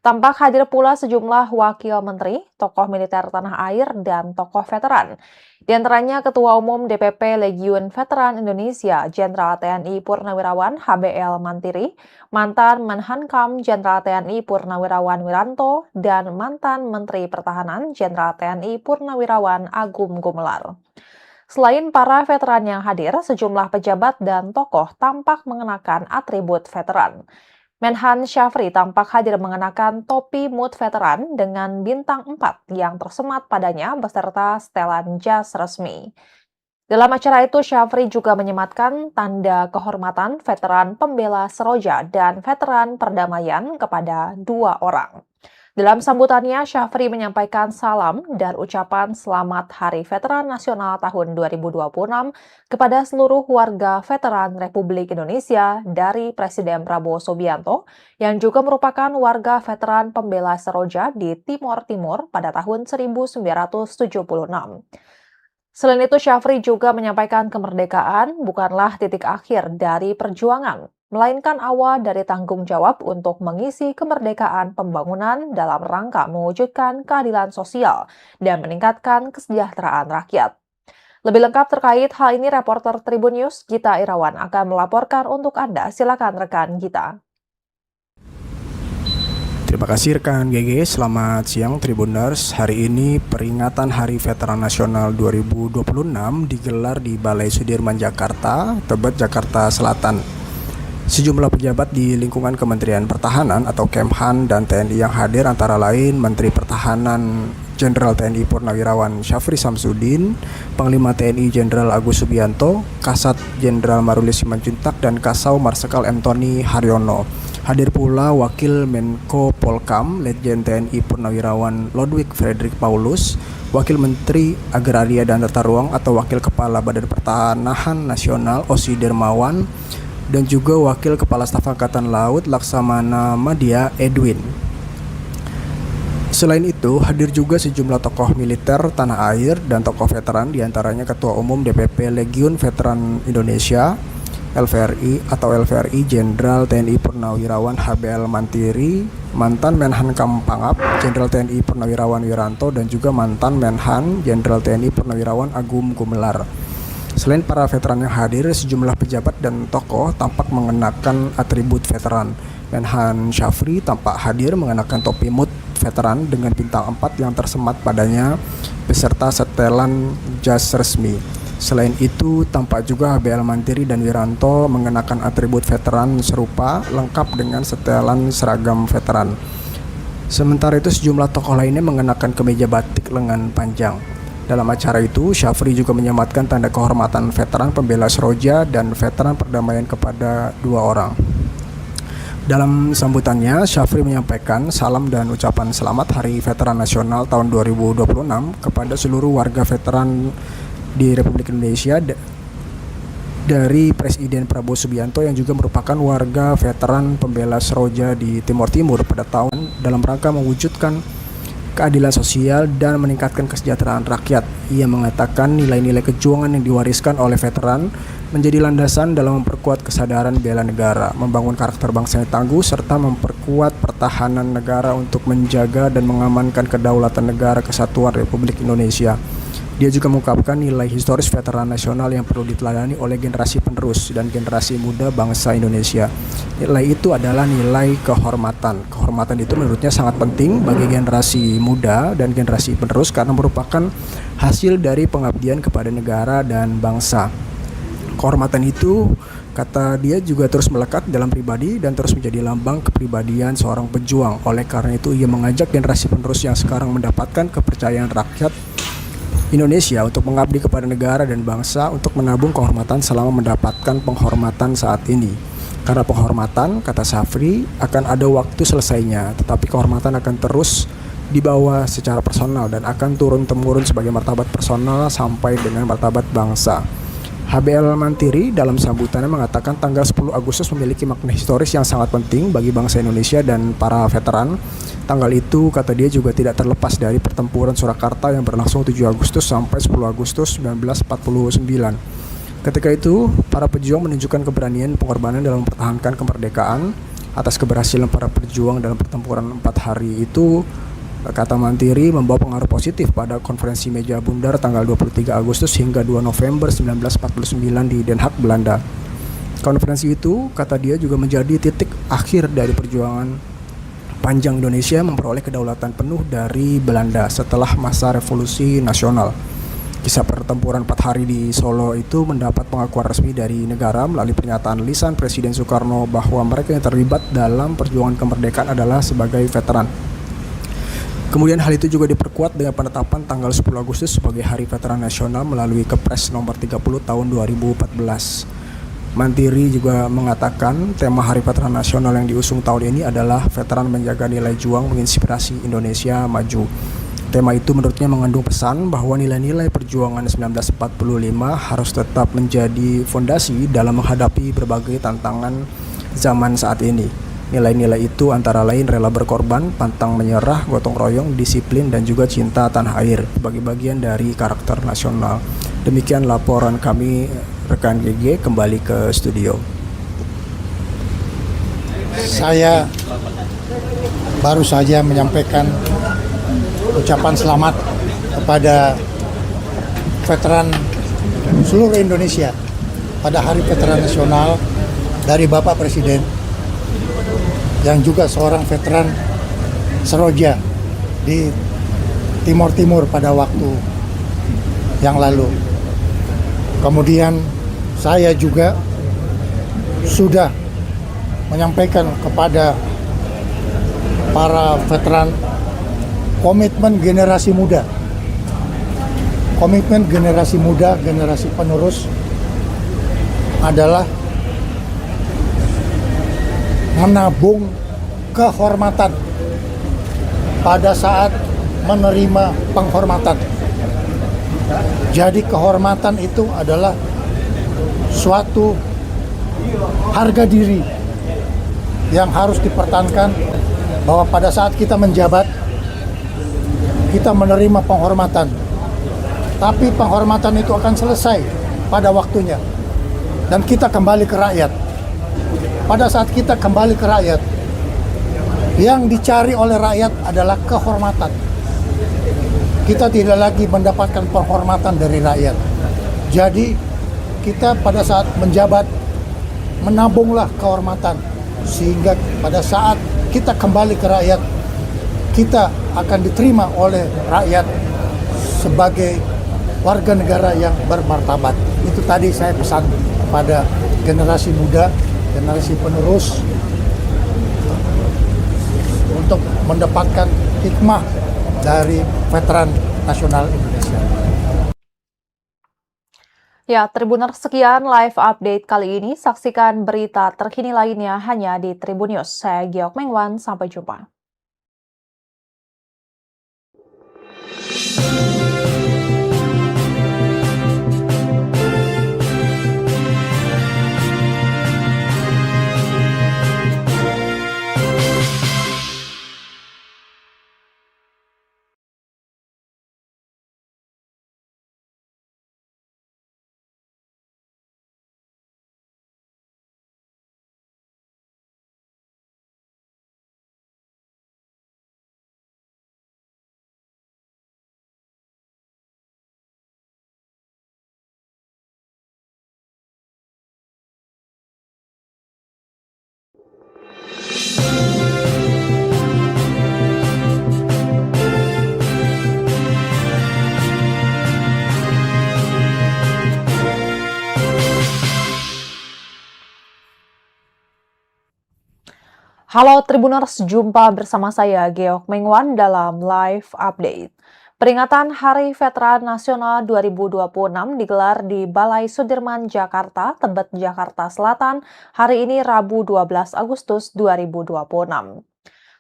Tampak hadir pula sejumlah wakil menteri, tokoh militer tanah air, dan tokoh veteran. Di antaranya Ketua Umum DPP Legiun Veteran Indonesia, Jenderal TNI Purnawirawan HBL Mantiri, mantan Menhankam Jenderal TNI Purnawirawan Wiranto, dan mantan Menteri Pertahanan Jenderal TNI Purnawirawan Agum Gumelar. Selain para veteran yang hadir, sejumlah pejabat dan tokoh tampak mengenakan atribut veteran. Menhan Syafri tampak hadir mengenakan topi MUT veteran dengan bintang 4 yang tersemat padanya beserta setelan jas resmi. Dalam acara itu, Syafri juga menyematkan tanda kehormatan veteran pembela Seroja dan veteran perdamaian kepada 2 orang. Dalam sambutannya, Syafri menyampaikan salam dan ucapan selamat Hari Veteran Nasional tahun 2026 kepada seluruh warga veteran Republik Indonesia dari Presiden Prabowo Subianto yang juga merupakan warga veteran pembela Seroja di Timor Timur pada tahun 1976. Selain itu, Syafri juga menyampaikan kemerdekaan bukanlah titik akhir dari perjuangan, melainkan awal dari tanggung jawab untuk mengisi kemerdekaan pembangunan dalam rangka mewujudkan keadilan sosial dan meningkatkan kesejahteraan rakyat. Lebih lengkap terkait hal ini, reporter Tribun News Gita Irawan akan melaporkan untuk Anda. Silakan rekan Gita. Terima kasih rekan GG, selamat siang Tribuners. Hari ini peringatan Hari Veteran Nasional 2026 digelar di Balai Sudirman, Jakarta, Tebet, Jakarta Selatan. Sejumlah pejabat di lingkungan Kementerian Pertahanan atau Kemhan dan TNI yang hadir antara lain Menteri Pertahanan Jenderal TNI Purnawirawan Syafri Syamsuddin, Panglima TNI Jenderal Agus Subianto, Kasat Jenderal Maruli Simanjuntak, dan Kasau Marsikal M. Tony Haryono. Hadir pula Wakil Menko Polkam, Letjen TNI Purnawirawan Lodwig Frederick Paulus, Wakil Menteri Agraria dan Tata Ruang atau Wakil Kepala Badan Pertanahan Nasional Osi Dermawan, dan juga Wakil Kepala Staf Angkatan Laut Laksamana Madya Edwin. Selain itu, hadir juga sejumlah tokoh militer tanah air dan tokoh veteran, diantaranya Ketua Umum DPP Legiun Veteran Indonesia LVRI atau LVRI Jenderal TNI Purnawirawan HBL Mantiri, mantan Menhankam Pangap Jenderal TNI Purnawirawan Wiranto, dan juga mantan Menhan Jenderal TNI Purnawirawan Agum Gumelar. Selain para veteran yang hadir, sejumlah pejabat dan tokoh tampak mengenakan atribut veteran. Menhan Syafri tampak hadir mengenakan topi MUT veteran dengan bintang 4 yang tersemat padanya beserta setelan jas resmi. Selain itu, tampak juga HBL Mantiri dan Wiranto mengenakan atribut veteran serupa lengkap dengan setelan seragam veteran. Sementara itu, sejumlah tokoh lainnya mengenakan kemeja batik lengan panjang. Dalam acara itu, Syafri juga menyematkan tanda kehormatan veteran pembela Seroja dan veteran perdamaian kepada 2 orang. Dalam sambutannya, Syafri menyampaikan salam dan ucapan selamat Hari Veteran Nasional tahun 2026 kepada seluruh warga veteran di Republik Indonesia dari Presiden Prabowo Subianto yang juga merupakan warga veteran pembela Seroja di Timor Timur pada tahun dalam rangka mewujudkan keadilan sosial dan meningkatkan kesejahteraan rakyat. Ia mengatakan nilai-nilai kejuangan yang diwariskan oleh veteran menjadi landasan dalam memperkuat kesadaran bela negara, membangun karakter bangsa yang tangguh, serta memperkuat pertahanan negara untuk menjaga dan mengamankan kedaulatan negara kesatuan Republik Indonesia. Dia juga mengungkapkan nilai historis veteran nasional yang perlu diteladani oleh generasi penerus dan generasi muda bangsa Indonesia. Nilai itu adalah nilai kehormatan. Kehormatan itu menurutnya sangat penting bagi generasi muda dan generasi penerus karena merupakan hasil dari pengabdian kepada negara dan bangsa. Kehormatan itu, kata dia, juga terus melekat dalam pribadi dan terus menjadi lambang kepribadian seorang pejuang. Oleh karena itu, ia mengajak generasi penerus yang sekarang mendapatkan kepercayaan rakyat Indonesia untuk mengabdi kepada negara dan bangsa untuk menabung kehormatan selama mendapatkan penghormatan saat ini. Karena penghormatan, kata Safri, akan ada waktu selesainya, tetapi kehormatan akan terus dibawa secara personal dan akan turun-temurun sebagai martabat personal sampai dengan martabat bangsa. HBL Mantiri dalam sambutannya mengatakan tanggal 10 Agustus memiliki makna historis yang sangat penting bagi bangsa Indonesia dan para veteran. Tanggal itu, kata dia, juga tidak terlepas dari pertempuran Surakarta yang berlangsung 7 Agustus sampai 10 Agustus 1949. Ketika itu, para pejuang menunjukkan keberanian dan pengorbanan dalam mempertahankan kemerdekaan. Atas keberhasilan para pejuang dalam pertempuran 4 hari itu, kata Mantiri, membawa pengaruh positif pada konferensi meja bundar tanggal 23 Agustus hingga 2 November 1949 di Den Haag, Belanda. Konferensi itu, kata dia, juga menjadi titik akhir dari perjuangan panjang Indonesia memperoleh kedaulatan penuh dari Belanda setelah masa revolusi nasional. Kisah pertempuran 4 hari di Solo itu mendapat pengakuan resmi dari negara melalui pernyataan lisan Presiden Soekarno bahwa mereka yang terlibat dalam perjuangan kemerdekaan adalah sebagai veteran. Kemudian hal itu juga diperkuat dengan penetapan tanggal 10 Agustus sebagai Hari Veteran Nasional melalui Kepres nomor 30 tahun 2014. Mantiri juga mengatakan tema Hari Veteran Nasional yang diusung tahun ini adalah Veteran Menjaga Nilai Juang Menginspirasi Indonesia Maju. Tema itu menurutnya mengandung pesan bahwa nilai-nilai perjuangan 1945 harus tetap menjadi fondasi dalam menghadapi berbagai tantangan zaman saat ini. Nilai-nilai itu antara lain rela berkorban, pantang menyerah, gotong royong, disiplin, dan juga cinta tanah air sebagai bagian dari karakter nasional. Demikian laporan kami, rekan GG, kembali ke studio. Saya baru saja menyampaikan ucapan selamat kepada veteran seluruh Indonesia pada Hari Veteran Nasional dari Bapak Presiden yang juga seorang veteran Seroja di Timur Timur pada waktu yang lalu. Kemudian saya juga sudah menyampaikan kepada para veteran komitmen generasi muda, generasi penerus adalah menabung kehormatan pada saat menerima penghormatan. Jadi kehormatan itu adalah suatu harga diri yang harus dipertahankan, bahwa pada saat kita menjabat, kita menerima penghormatan. Tapi penghormatan itu akan selesai pada waktunya. Dan kita kembali ke rakyat. Pada saat kita kembali ke rakyat, yang dicari oleh rakyat adalah kehormatan. Kita tidak lagi mendapatkan penghormatan dari rakyat. Jadi kita pada saat menjabat, menabunglah kehormatan. Sehingga pada saat kita kembali ke rakyat, kita akan diterima oleh rakyat sebagai warga negara yang bermartabat. Itu tadi saya pesan kepada generasi muda, generasi penerus, untuk mendapatkan hikmah dari veteran nasional Indonesia. Ya, Tribuners, sekian live update kali ini. Saksikan berita terkini lainnya hanya di Tribun News. Saya Giok Mengwan, sampai jumpa. Halo Tribuners, jumpa bersama saya Geok Mengwan dalam live update. Peringatan Hari Veteran Nasional 2026 digelar di Balai Sudirman, Jakarta, Tebet, Jakarta Selatan, hari ini Rabu 12 Agustus 2026.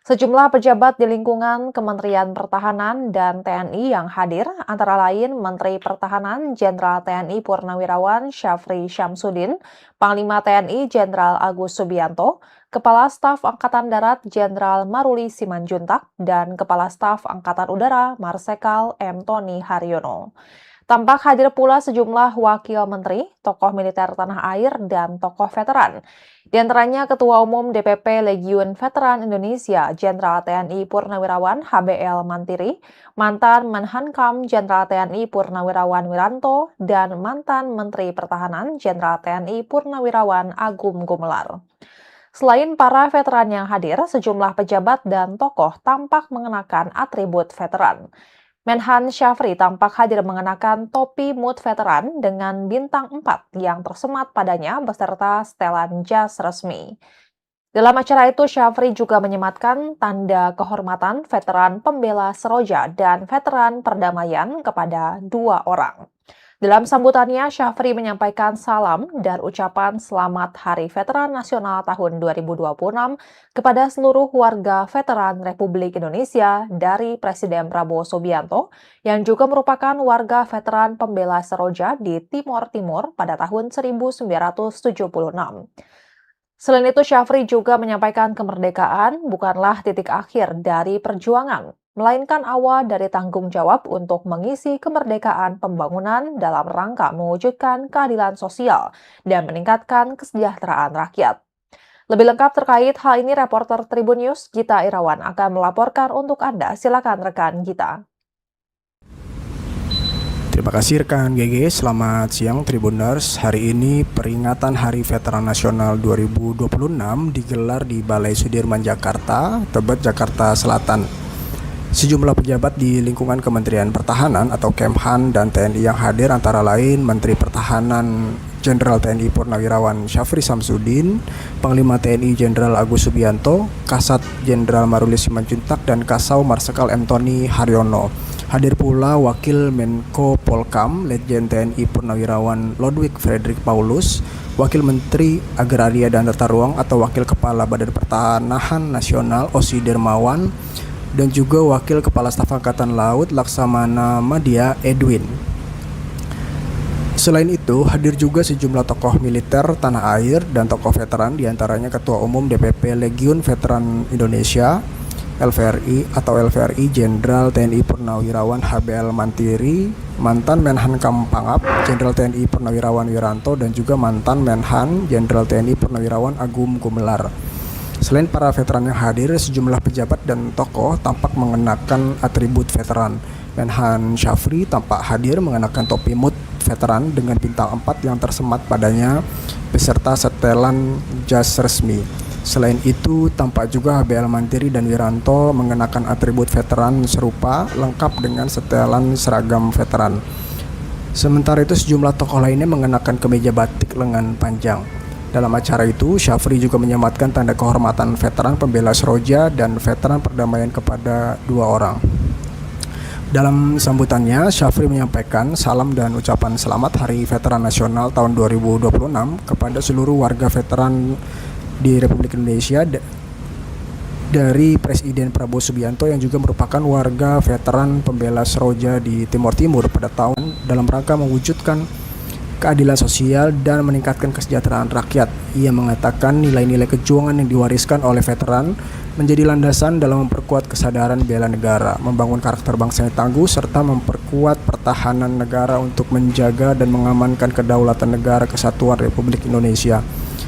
Sejumlah pejabat di lingkungan Kementerian Pertahanan dan TNI yang hadir, antara lain Menteri Pertahanan Jenderal TNI Purnawirawan Syafri Syamsuddin, Panglima TNI Jenderal Agus Subianto, Kepala Staf Angkatan Darat Jenderal Maruli Simanjuntak, dan Kepala Staf Angkatan Udara Marsikal M. Tony Haryono. Tampak hadir pula sejumlah wakil menteri, tokoh militer tanah air, dan tokoh veteran. Di antaranya Ketua Umum DPP Legiun Veteran Indonesia, Jenderal TNI Purnawirawan HBL Mantiri, mantan Menhankam Jenderal TNI Purnawirawan Wiranto, dan mantan Menteri Pertahanan Jenderal TNI Purnawirawan Agum Gumelar. Selain para veteran yang hadir, sejumlah pejabat dan tokoh tampak mengenakan atribut veteran. Menhan Syafri tampak hadir mengenakan topi MUT veteran dengan bintang 4 yang tersemat padanya beserta setelan jas resmi. Dalam acara itu, Syafri juga menyematkan tanda kehormatan veteran pembela Seroja dan veteran perdamaian kepada 2 orang. Dalam sambutannya, Syafri menyampaikan salam dan ucapan selamat Hari Veteran Nasional tahun 2026 kepada seluruh warga veteran Republik Indonesia dari Presiden Prabowo Subianto yang juga merupakan warga veteran pembela Seroja di Timor Timur pada tahun 1976. Selain itu, Syafri juga menyampaikan kemerdekaan bukanlah titik akhir dari perjuangan, melainkan awal dari tanggung jawab untuk mengisi kemerdekaan pembangunan dalam rangka mewujudkan keadilan sosial dan meningkatkan kesejahteraan rakyat. Lebih lengkap terkait hal ini, reporter Tribun News Gita Irawan akan melaporkan untuk Anda. Silakan rekan Gita. Terima kasih rekan GG, selamat siang Tribuners. Hari ini peringatan Hari Veteran Nasional 2026 digelar di Balai Sudirman, Jakarta, Tebet, Jakarta Selatan. Sejumlah pejabat di lingkungan Kementerian Pertahanan atau Kemhan dan TNI yang hadir antara lain Menteri Pertahanan Jenderal TNI Purnawirawan Syafri Syamsuddin, Panglima TNI Jenderal Agus Subianto, Kasat Jenderal Maruli Simanjuntak, dan Kasau Marsikal M. Tony Haryono. Hadir pula Wakil Menko Polkam, Letjen TNI Purnawirawan Lodwig Frederick Paulus, Wakil Menteri Agraria dan Tata Ruang atau Wakil Kepala Badan Pertanahan Nasional Osi Dermawan, dan juga Wakil Kepala Staf Angkatan Laut Laksamana Madya Edwin. Selain itu, hadir juga sejumlah tokoh militer tanah air dan tokoh veteran, diantaranya Ketua Umum DPP Legiun Veteran Indonesia LVRI atau LVRI Jenderal TNI Purnawirawan HBL Mantiri, mantan Menhankam Pangap Jenderal TNI Purnawirawan Wiranto, dan juga mantan Menhan Jenderal TNI Purnawirawan Agum Gumelar. Selain para veteran yang hadir, sejumlah pejabat dan tokoh tampak mengenakan atribut veteran. Menhan Syafri tampak hadir mengenakan topi MUT veteran dengan bintang 4 yang tersemat padanya beserta setelan jas resmi. Selain itu, tampak juga HBL Mantiri dan Wiranto mengenakan atribut veteran serupa lengkap dengan setelan seragam veteran. Sementara itu, sejumlah tokoh lainnya mengenakan kemeja batik lengan panjang. Dalam acara itu, Syafri juga menyematkan tanda kehormatan veteran pembela Seroja dan veteran perdamaian kepada 2 orang. Dalam sambutannya, Syafri menyampaikan salam dan ucapan selamat Hari Veteran Nasional tahun 2026 kepada seluruh warga veteran di Republik Indonesia dari Presiden Prabowo Subianto yang juga merupakan warga veteran pembela Seroja di Timor Timur pada tahun dalam rangka mewujudkan keadilan sosial dan meningkatkan kesejahteraan rakyat. Ia mengatakan nilai-nilai kejuangan yang diwariskan oleh veteran menjadi landasan dalam memperkuat kesadaran bela negara, membangun karakter bangsa yang tangguh, serta memperkuat pertahanan negara untuk menjaga dan mengamankan kedaulatan negara kesatuan Republik Indonesia.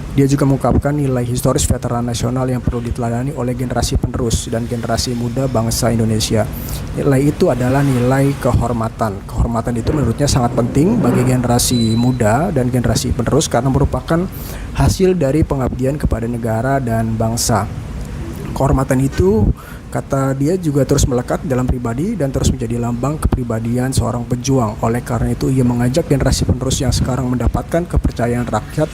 Dia juga mengungkapkan nilai historis veteran nasional yang perlu diteladani oleh generasi penerus dan generasi muda bangsa Indonesia. Nilai itu adalah nilai kehormatan. Kehormatan itu menurutnya sangat penting bagi generasi muda dan generasi penerus karena merupakan hasil dari pengabdian kepada negara dan bangsa. Kehormatan itu, kata dia, juga terus melekat dalam pribadi dan terus menjadi lambang kepribadian seorang pejuang. Oleh karena itu, ia mengajak generasi penerus yang sekarang mendapatkan kepercayaan rakyat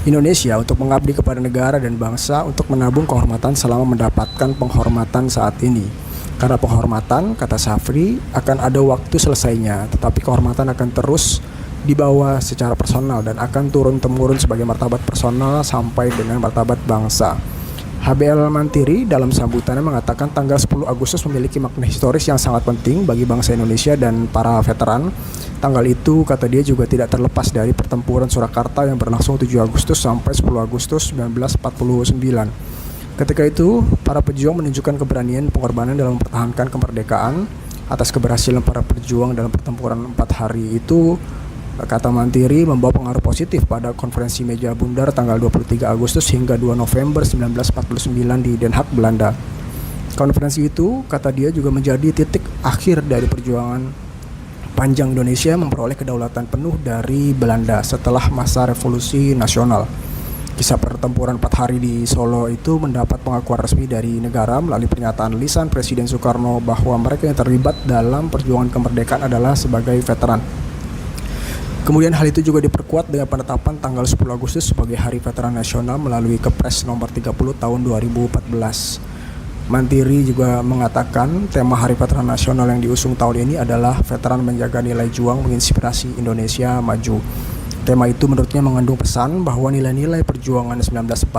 Indonesia untuk mengabdi kepada negara dan bangsa untuk menabung kehormatan selama mendapatkan penghormatan saat ini. Karena penghormatan, kata Syafri, akan ada waktu selesainya, tetapi kehormatan akan terus dibawa secara personal dan akan turun-temurun sebagai martabat personal sampai dengan martabat bangsa. HBL Mantiri dalam sambutannya mengatakan tanggal 10 Agustus memiliki makna historis yang sangat penting bagi bangsa Indonesia dan para veteran. Tanggal itu, kata dia, juga tidak terlepas dari pertempuran Surakarta yang berlangsung 7 Agustus sampai 10 Agustus 1949. Ketika itu, para pejuang menunjukkan keberanian pengorbanan dalam mempertahankan kemerdekaan. Atas keberhasilan para pejuang dalam pertempuran 4 hari itu, kata Mantiri, membawa pengaruh positif pada konferensi meja bundar tanggal 23 Agustus hingga 2 November 1949 di Den Haag, Belanda. Konferensi itu, kata dia, juga menjadi titik akhir dari perjuangan panjang Indonesia memperoleh kedaulatan penuh dari Belanda setelah masa revolusi nasional. Kisah pertempuran 4 hari di Solo itu mendapat pengakuan resmi dari negara melalui pernyataan lisan Presiden Soekarno bahwa mereka yang terlibat dalam perjuangan kemerdekaan adalah sebagai veteran. Kemudian hal itu juga diperkuat dengan penetapan tanggal 10 Agustus sebagai Hari Veteran Nasional melalui Kepres nomor 30 tahun 2014. Mantiri juga mengatakan tema Hari Veteran Nasional yang diusung tahun ini adalah Veteran Menjaga Nilai Juang Menginspirasi Indonesia Maju. Tema itu menurutnya mengandung pesan bahwa nilai-nilai perjuangan 1945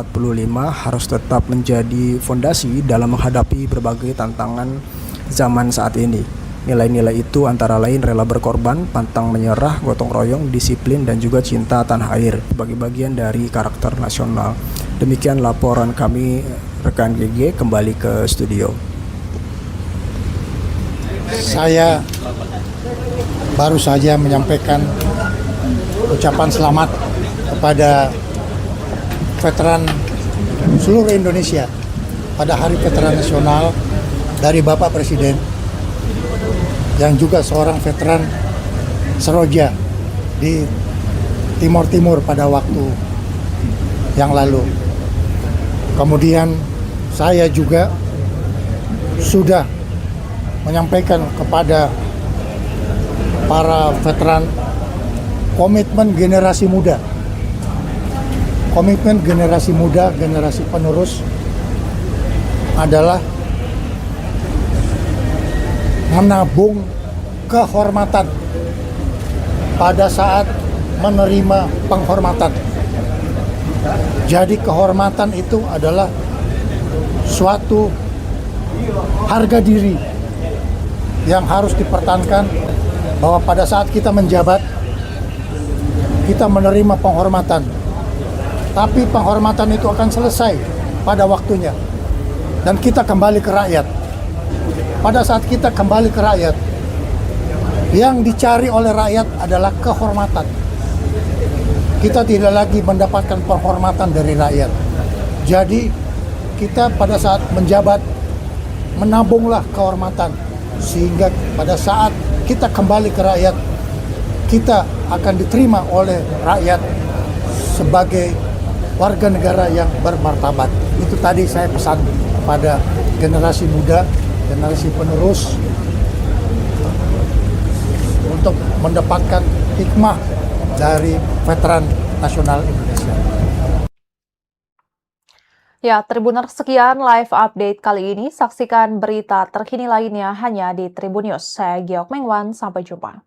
harus tetap menjadi fondasi dalam menghadapi berbagai tantangan zaman saat ini. Nilai-nilai itu antara lain rela berkorban, pantang menyerah, gotong royong, disiplin, dan juga cinta tanah air sebagai bagian dari karakter nasional. Demikian laporan kami, rekan GG, kembali ke studio. Saya baru saja menyampaikan ucapan selamat kepada veteran seluruh Indonesia pada Hari Veteran Nasional dari Bapak Presiden yang juga seorang veteran Seroja di Timur Timur pada waktu yang lalu. Kemudian saya juga sudah menyampaikan kepada para veteran komitmen generasi muda, generasi penerus adalah menabung kehormatan pada saat menerima penghormatan. Jadi kehormatan itu adalah suatu harga diri yang harus dipertahankan, bahwa pada saat kita menjabat, kita menerima penghormatan. Tapi penghormatan itu akan selesai pada waktunya. Dan kita kembali ke rakyat. Pada saat kita kembali ke rakyat, yang dicari oleh rakyat adalah kehormatan. Kita tidak lagi mendapatkan penghormatan dari rakyat. Jadi kita pada saat menjabat, menabunglah kehormatan. Sehingga pada saat kita kembali ke rakyat, kita akan diterima oleh rakyat sebagai warga negara yang bermartabat. Itu tadi saya pesan pada generasi muda, generasi penerus, untuk mendapatkan hikmah dari veteran nasional Indonesia. Ya, Tribuners, sekian live update kali ini. Saksikan berita terkini lainnya hanya di Tribun News. Saya Giok Mengwan, sampai jumpa.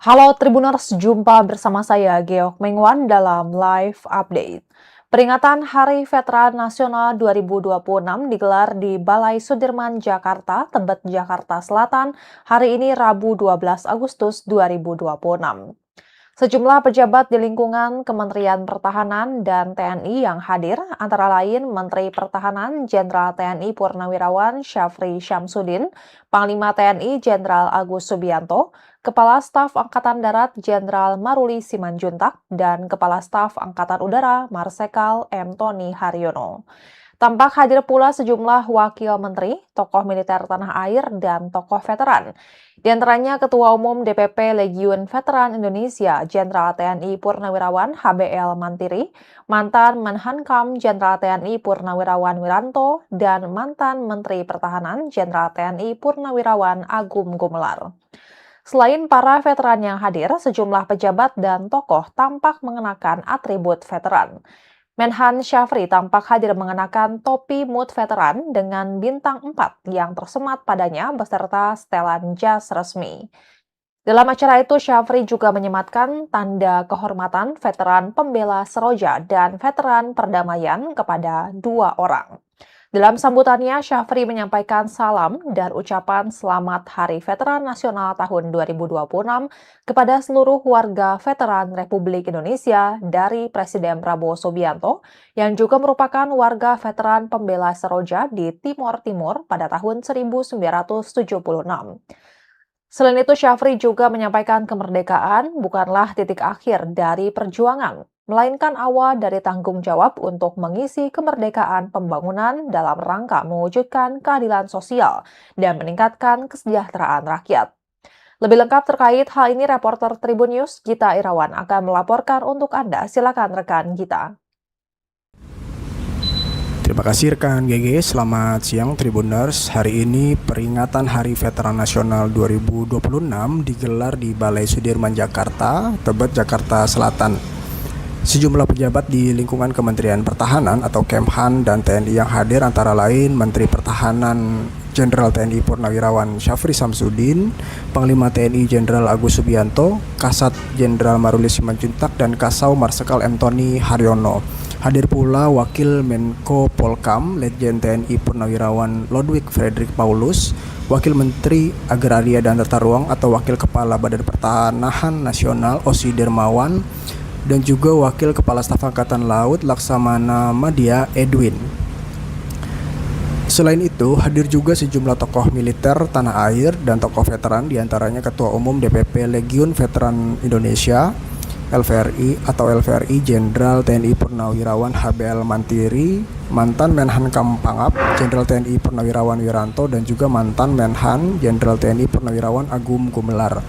Halo Tribuners, jumpa bersama saya Geok Mengwan dalam live update. Peringatan Hari Veteran Nasional 2026 digelar di Balai Sudirman, Jakarta, Tebet, Jakarta Selatan, hari ini Rabu 12 Agustus 2026. Sejumlah pejabat di lingkungan Kementerian Pertahanan dan TNI yang hadir, antara lain Menteri Pertahanan Jenderal TNI Purnawirawan Syafri Syamsuddin, Panglima TNI Jenderal Agus Subianto, Kepala Staf Angkatan Darat Jenderal Maruli Simanjuntak, dan Kepala Staf Angkatan Udara Marsikal M. Tony Haryono. Tampak hadir pula sejumlah wakil menteri, tokoh militer tanah air, dan tokoh veteran. Di antaranya Ketua Umum DPP Legiun Veteran Indonesia, Jenderal TNI Purnawirawan HBL Mantiri, mantan Menhankam Jenderal TNI Purnawirawan Wiranto, dan mantan Menteri Pertahanan Jenderal TNI Purnawirawan Agum Gumelar. Selain para veteran yang hadir, sejumlah pejabat dan tokoh tampak mengenakan atribut veteran. Menhan Syafri tampak hadir mengenakan topi MUT veteran dengan bintang 4 yang tersemat padanya beserta setelan jas resmi. Dalam acara itu, Syafri juga menyematkan tanda kehormatan veteran pembela Seroja dan veteran perdamaian kepada 2 orang. Dalam sambutannya, Syafri menyampaikan salam dan ucapan selamat Hari Veteran Nasional tahun 2026 kepada seluruh warga veteran Republik Indonesia dari Presiden Prabowo Subianto yang juga merupakan warga veteran pembela Seroja di Timor Timur pada tahun 1976. Selain itu, Syafri juga menyampaikan kemerdekaan bukanlah titik akhir dari perjuangan, melainkan awal dari tanggung jawab untuk mengisi kemerdekaan pembangunan dalam rangka mewujudkan keadilan sosial dan meningkatkan kesejahteraan rakyat. Lebih lengkap terkait hal ini, reporter Tribun News Gita Irawan akan melaporkan untuk Anda. Silakan rekan Gita. Terima kasih rekan GG, selamat siang Tribuners. Hari ini peringatan Hari Veteran Nasional 2026 digelar di Balai Sudirman, Jakarta, Tebet, Jakarta Selatan. Sejumlah pejabat di lingkungan Kementerian Pertahanan atau Kemhan dan TNI yang hadir antara lain Menteri Pertahanan Jenderal TNI Purnawirawan Syafri Syamsuddin, Panglima TNI Jenderal Agus Subianto, Kasat Jenderal Maruli Simanjuntak, dan Kasau Marsikal M. Tony Haryono. Hadir pula Wakil Menko Polkam, Letjen TNI Purnawirawan Lodwig Frederick Paulus, Wakil Menteri Agraria dan Tata Ruang atau Wakil Kepala Badan Pertanahan Nasional Osi Dermawan, dan juga Wakil Kepala Staf Angkatan Laut Laksamana Madya Edwin. Selain itu, hadir juga sejumlah tokoh militer tanah air dan tokoh veteran, diantaranya Ketua Umum DPP Legiun Veteran Indonesia LVRI atau LVRI Jenderal TNI Purnawirawan HBL Mantiri, mantan Menhankam Pangap Jenderal TNI Purnawirawan Wiranto, dan juga mantan Menhan Jenderal TNI Purnawirawan Agum Gumelar.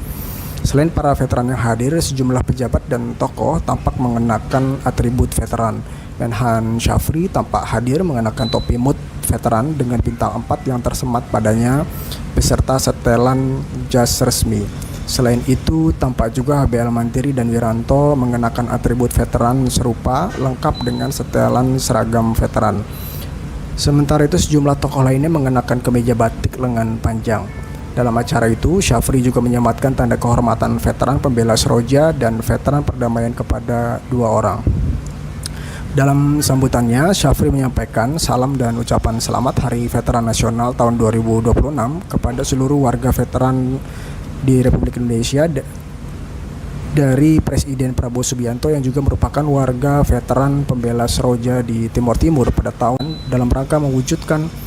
Selain para veteran yang hadir, sejumlah pejabat dan tokoh tampak mengenakan atribut veteran. Menhan Syafri tampak hadir mengenakan topi MUT veteran dengan bintang 4 yang tersemat padanya beserta setelan jas resmi. Selain itu, tampak juga HBL Mantiri dan Wiranto mengenakan atribut veteran serupa lengkap dengan setelan seragam veteran. Sementara itu, sejumlah tokoh lainnya mengenakan kemeja batik lengan panjang. Dalam acara itu, Syafri juga menyematkan tanda kehormatan veteran pembela Seroja dan veteran perdamaian kepada 2 orang. Dalam sambutannya, Syafri menyampaikan salam dan ucapan selamat Hari Veteran Nasional tahun 2026 kepada seluruh warga veteran di Republik Indonesia dari Presiden Prabowo Subianto yang juga merupakan warga veteran pembela Seroja di Timor Timur pada tahun dalam rangka mewujudkan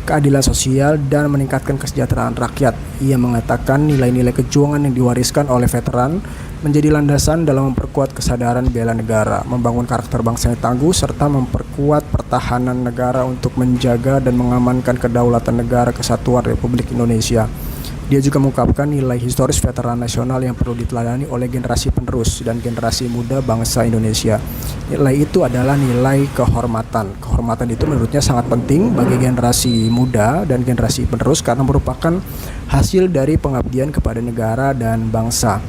keadilan sosial dan meningkatkan kesejahteraan rakyat. Ia mengatakan nilai-nilai kejuangan yang diwariskan oleh veteran menjadi landasan dalam memperkuat kesadaran bela negara, membangun karakter bangsa yang tangguh, serta memperkuat pertahanan negara untuk menjaga dan mengamankan kedaulatan negara kesatuan Republik Indonesia. Dia juga mengungkapkan nilai historis veteran nasional yang perlu diteladani oleh generasi penerus dan generasi muda bangsa Indonesia. Nilai itu adalah nilai kehormatan. Kehormatan itu menurutnya sangat penting bagi generasi muda dan generasi penerus karena merupakan hasil dari pengabdian kepada negara dan bangsa.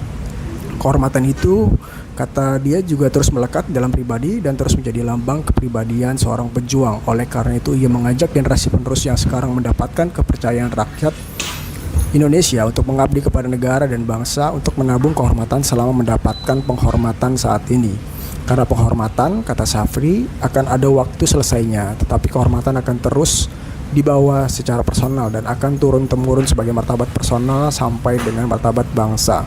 Kehormatan itu, kata dia, juga terus melekat dalam pribadi dan terus menjadi lambang kepribadian seorang pejuang. Oleh karena itu, ia mengajak generasi penerus yang sekarang mendapatkan kepercayaan rakyat Indonesia untuk mengabdi kepada negara dan bangsa untuk menabung kehormatan selama mendapatkan penghormatan saat ini. Karena penghormatan, kata Syafri, akan ada waktu selesainya, tetapi kehormatan akan terus dibawa secara personal dan akan turun-temurun sebagai martabat personal sampai dengan martabat bangsa.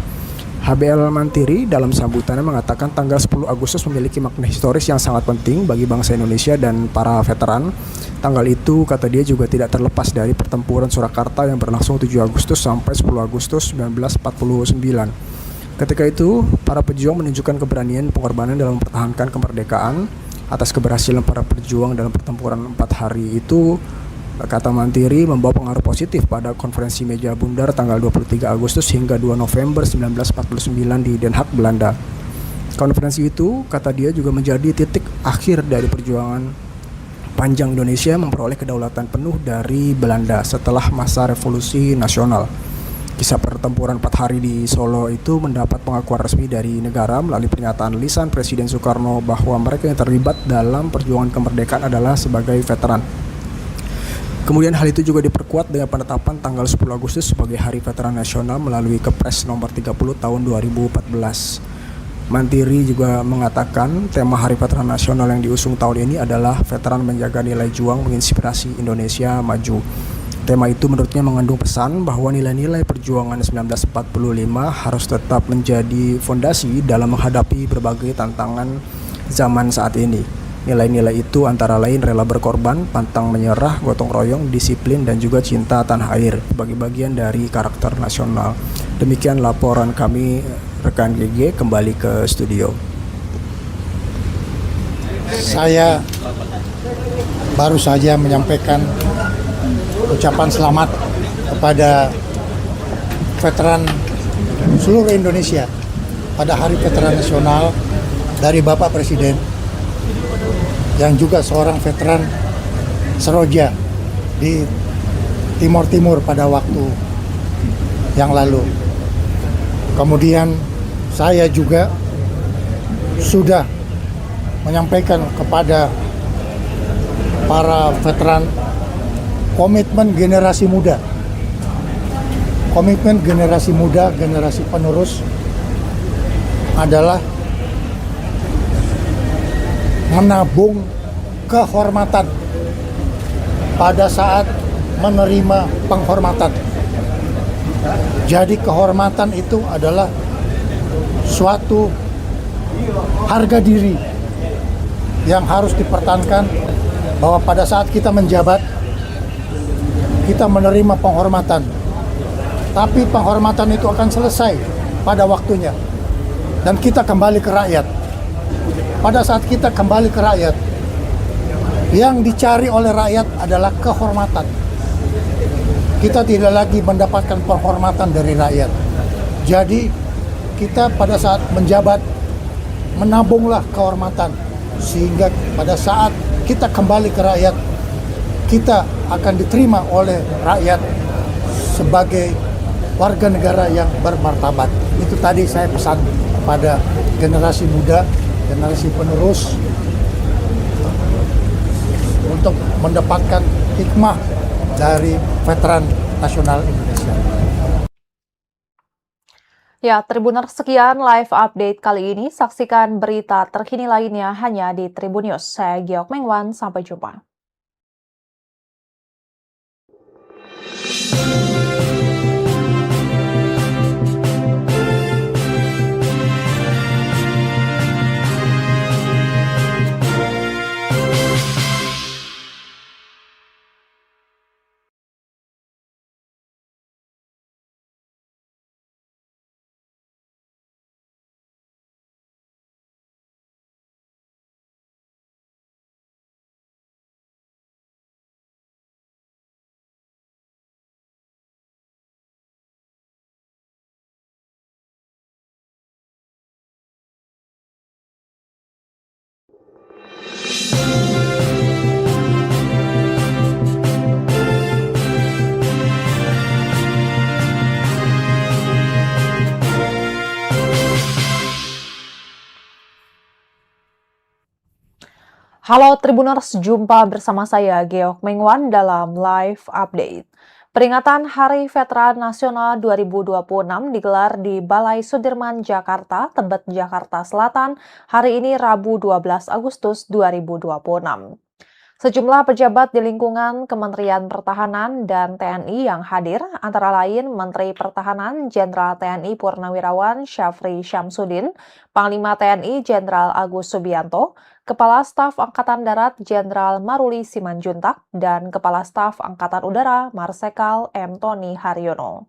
HBL Mantiri dalam sambutannya mengatakan tanggal 10 Agustus memiliki makna historis yang sangat penting bagi bangsa Indonesia dan para veteran. Tanggal itu, kata dia, juga tidak terlepas dari pertempuran Surakarta yang berlangsung 7 Agustus sampai 10 Agustus 1949. Ketika itu, para pejuang menunjukkan keberanian dan pengorbanan dalam mempertahankan kemerdekaan. Atas keberhasilan para pejuang dalam pertempuran 4 hari itu, kata Mantiri, membawa pengaruh positif pada konferensi meja bundar tanggal 23 Agustus hingga 2 November 1949 di Den Haag, Belanda. Konferensi itu, kata dia, juga menjadi titik akhir dari perjuangan panjang Indonesia memperoleh kedaulatan penuh dari Belanda setelah masa revolusi nasional. Kisah pertempuran 4 hari di Solo itu mendapat pengakuan resmi dari negara melalui pernyataan lisan Presiden Soekarno bahwa mereka yang terlibat dalam perjuangan kemerdekaan adalah sebagai veteran. Kemudian hal itu juga diperkuat dengan penetapan tanggal 10 Agustus sebagai Hari Veteran Nasional melalui Kepres nomor 30 tahun 2014. Mantiri juga mengatakan tema Hari Veteran Nasional yang diusung tahun ini adalah Veteran Menjaga Nilai Juang Menginspirasi Indonesia Maju. Tema itu menurutnya mengandung pesan bahwa nilai-nilai perjuangan 1945 harus tetap menjadi fondasi dalam menghadapi berbagai tantangan zaman saat ini. Nilai-nilai itu antara lain rela berkorban, pantang menyerah, gotong royong, disiplin, dan juga cinta tanah air sebagai bagian dari karakter nasional. Demikian laporan kami, rekan GG, kembali ke studio. Saya baru saja menyampaikan ucapan selamat kepada veteran seluruh Indonesia pada Hari Veteran Nasional dari Bapak Presiden, yang juga seorang veteran Seroja di Timur Timur pada waktu yang lalu. Kemudian saya juga sudah menyampaikan kepada para veteran komitmen generasi muda. Komitmen generasi muda, generasi penerus adalah menabung kehormatan pada saat menerima penghormatan. Jadi kehormatan itu adalah suatu harga diri yang harus dipertahankan, bahwa pada saat kita menjabat, kita menerima penghormatan. Tapi penghormatan itu akan selesai pada waktunya. Dan kita kembali ke rakyat. Pada saat kita kembali ke rakyat, yang dicari oleh rakyat adalah kehormatan. Kita tidak lagi mendapatkan penghormatan dari rakyat. Jadi kita pada saat menjabat, menabunglah kehormatan, sehingga pada saat kita kembali ke rakyat, kita akan diterima oleh rakyat sebagai warga negara yang bermartabat. Itu tadi saya pesan kepada generasi muda, generasi penerus, untuk mendapatkan hikmah dari veteran nasional Indonesia. Ya, Tribuners, sekian live update kali ini. Saksikan berita terkini lainnya hanya di Tribun News. Saya Giok Mengwan, sampai jumpa. Halo Tribuners, jumpa bersama saya Geok Mengwan dalam live update. Peringatan Hari Veteran Nasional 2026 digelar di Balai Sudirman, Jakarta, Tebet, Jakarta Selatan, hari ini Rabu 12 Agustus 2026. Sejumlah pejabat di lingkungan Kementerian Pertahanan dan TNI yang hadir, antara lain Menteri Pertahanan Jenderal TNI Purnawirawan Syafri Syamsuddin, Panglima TNI Jenderal Agus Subianto, Kepala Staf Angkatan Darat Jenderal Maruli Simanjuntak, dan Kepala Staf Angkatan Udara Marsikal M. Tony Haryono.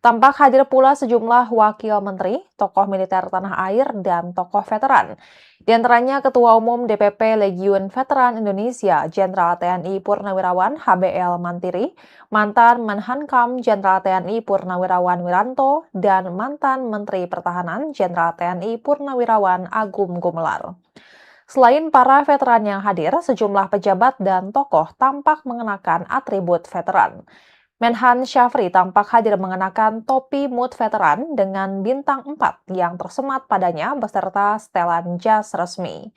Tampak hadir pula sejumlah wakil menteri, tokoh militer tanah air, dan tokoh veteran. Di antaranya Ketua Umum DPP Legiun Veteran Indonesia, Jenderal TNI Purnawirawan HBL Mantiri, mantan Menhankam Jenderal TNI Purnawirawan Wiranto, dan mantan Menteri Pertahanan Jenderal TNI Purnawirawan Agum Gumelar. Selain para veteran yang hadir, sejumlah pejabat dan tokoh tampak mengenakan atribut veteran. Menhan Syafri tampak hadir mengenakan topi MUT veteran dengan bintang 4 yang tersemat padanya beserta setelan jas resmi.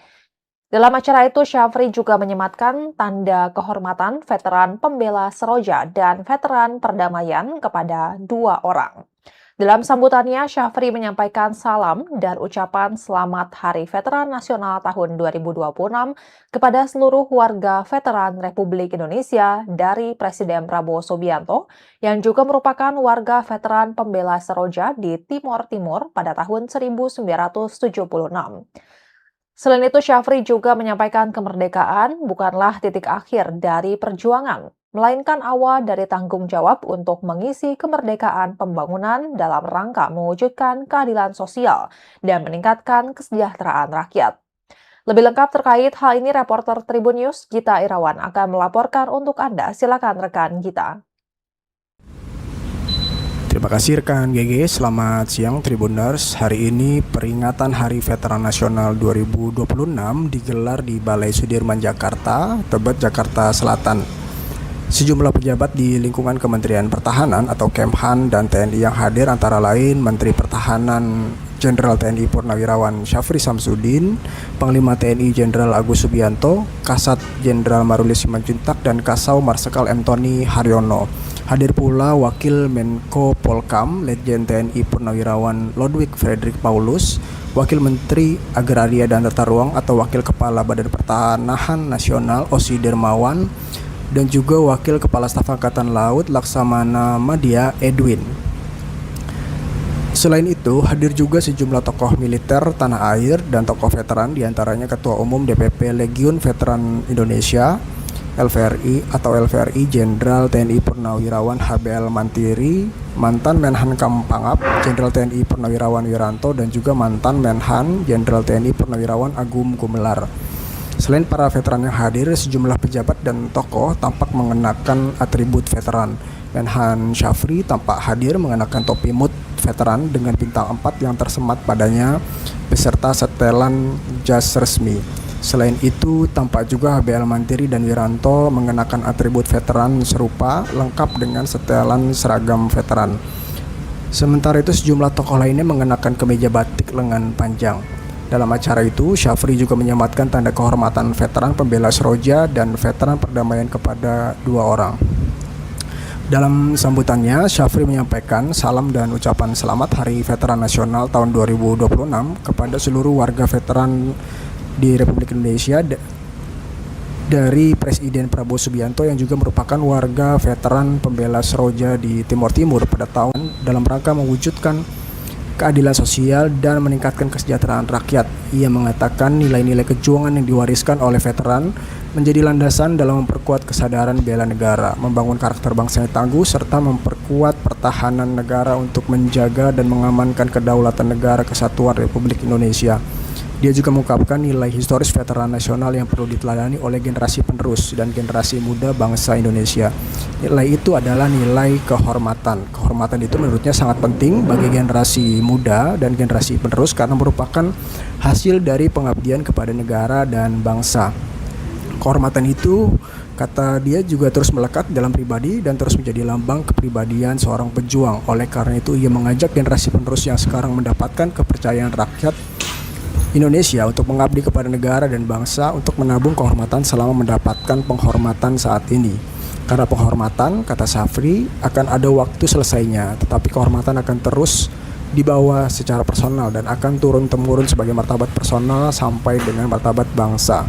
Dalam acara itu, Syafri juga menyematkan tanda kehormatan veteran pembela Seroja dan veteran perdamaian kepada 2 orang. Dalam sambutannya, Syafri menyampaikan salam dan ucapan selamat Hari Veteran Nasional tahun 2026 kepada seluruh warga veteran Republik Indonesia dari Presiden Prabowo Subianto yang juga merupakan warga veteran pembela Seroja di Timor Timur pada tahun 1976. Selain itu, Syafri juga menyampaikan kemerdekaan bukanlah titik akhir dari perjuangan, melainkan awal dari tanggung jawab untuk mengisi kemerdekaan pembangunan dalam rangka mewujudkan keadilan sosial dan meningkatkan kesejahteraan rakyat. Lebih lengkap terkait hal ini, reporter Tribun News Gita Irawan akan melaporkan untuk Anda. Silakan rekan Gita. Terima kasih rekan GG, selamat siang Tribuners. Hari ini peringatan Hari Veteran Nasional 2026 digelar di Balai Sudirman, Jakarta, Tebet, Jakarta Selatan. Sejumlah pejabat di lingkungan Kementerian Pertahanan atau Kemhan dan TNI yang hadir antara lain Menteri Pertahanan Jenderal TNI Purnawirawan Syafri Syamsuddin, Panglima TNI Jenderal Agus Subianto, Kasat Jenderal Maruli Simanjuntak, dan Kasau Marsikal M. Tony Haryono. Hadir pula Wakil Menko Polkam, Letjen TNI Purnawirawan Lodwig Frederick Paulus, Wakil Menteri Agraria dan Tata Ruang atau Wakil Kepala Badan Pertanahan Nasional Osi Dermawan, dan juga Wakil Kepala Staf Angkatan Laut Laksamana Madya Edwin. Selain itu, hadir juga sejumlah tokoh militer tanah air dan tokoh veteran, diantaranya Ketua Umum DPP Legiun Veteran Indonesia LVRI atau LVRI Jenderal TNI Purnawirawan HBL Mantiri, mantan Menhankam Pangap Jenderal TNI Purnawirawan Wiranto, dan juga mantan Menhan Jenderal TNI Purnawirawan Agum Gumelar. Selain para veteran yang hadir, sejumlah pejabat dan tokoh tampak mengenakan atribut veteran. Menhan Syafri tampak hadir mengenakan topi MUT veteran dengan bintang 4 yang tersemat padanya beserta setelan jas resmi. Selain itu, tampak juga HBL Mantiri dan Wiranto mengenakan atribut veteran serupa lengkap dengan setelan seragam veteran. Sementara itu, sejumlah tokoh lainnya mengenakan kemeja batik lengan panjang. Dalam acara itu, Syafri juga menyematkan tanda kehormatan veteran pembela Seroja dan veteran perdamaian kepada 2 orang. Dalam sambutannya, Syafri menyampaikan salam dan ucapan selamat Hari Veteran Nasional tahun 2026 kepada seluruh warga veteran di Republik Indonesia dari Presiden Prabowo Subianto yang juga merupakan warga veteran pembela Seroja di Timor Timur pada tahun dalam rangka mewujudkan keadilan sosial dan meningkatkan kesejahteraan rakyat. Ia mengatakan nilai-nilai kejuangan yang diwariskan oleh veteran menjadi landasan dalam memperkuat kesadaran bela negara, membangun karakter bangsa yang tangguh, serta memperkuat pertahanan negara untuk menjaga dan mengamankan kedaulatan negara kesatuan Republik Indonesia. Dia juga mengungkapkan nilai historis veteran nasional yang perlu diteladani oleh generasi penerus dan generasi muda bangsa Indonesia. Nilai itu adalah nilai kehormatan. Kehormatan itu menurutnya sangat penting bagi generasi muda dan generasi penerus karena merupakan hasil dari pengabdian kepada negara dan bangsa. Kehormatan itu, kata dia, juga terus melekat dalam pribadi dan terus menjadi lambang kepribadian seorang pejuang. Oleh karena itu, ia mengajak generasi penerus yang sekarang mendapatkan kepercayaan rakyat Indonesia untuk mengabdi kepada negara dan bangsa untuk menabung kehormatan selama mendapatkan penghormatan saat ini. Karena penghormatan, kata Syafri, akan ada waktu selesainya, tetapi kehormatan akan terus dibawa secara personal dan akan turun-temurun sebagai martabat personal sampai dengan martabat bangsa.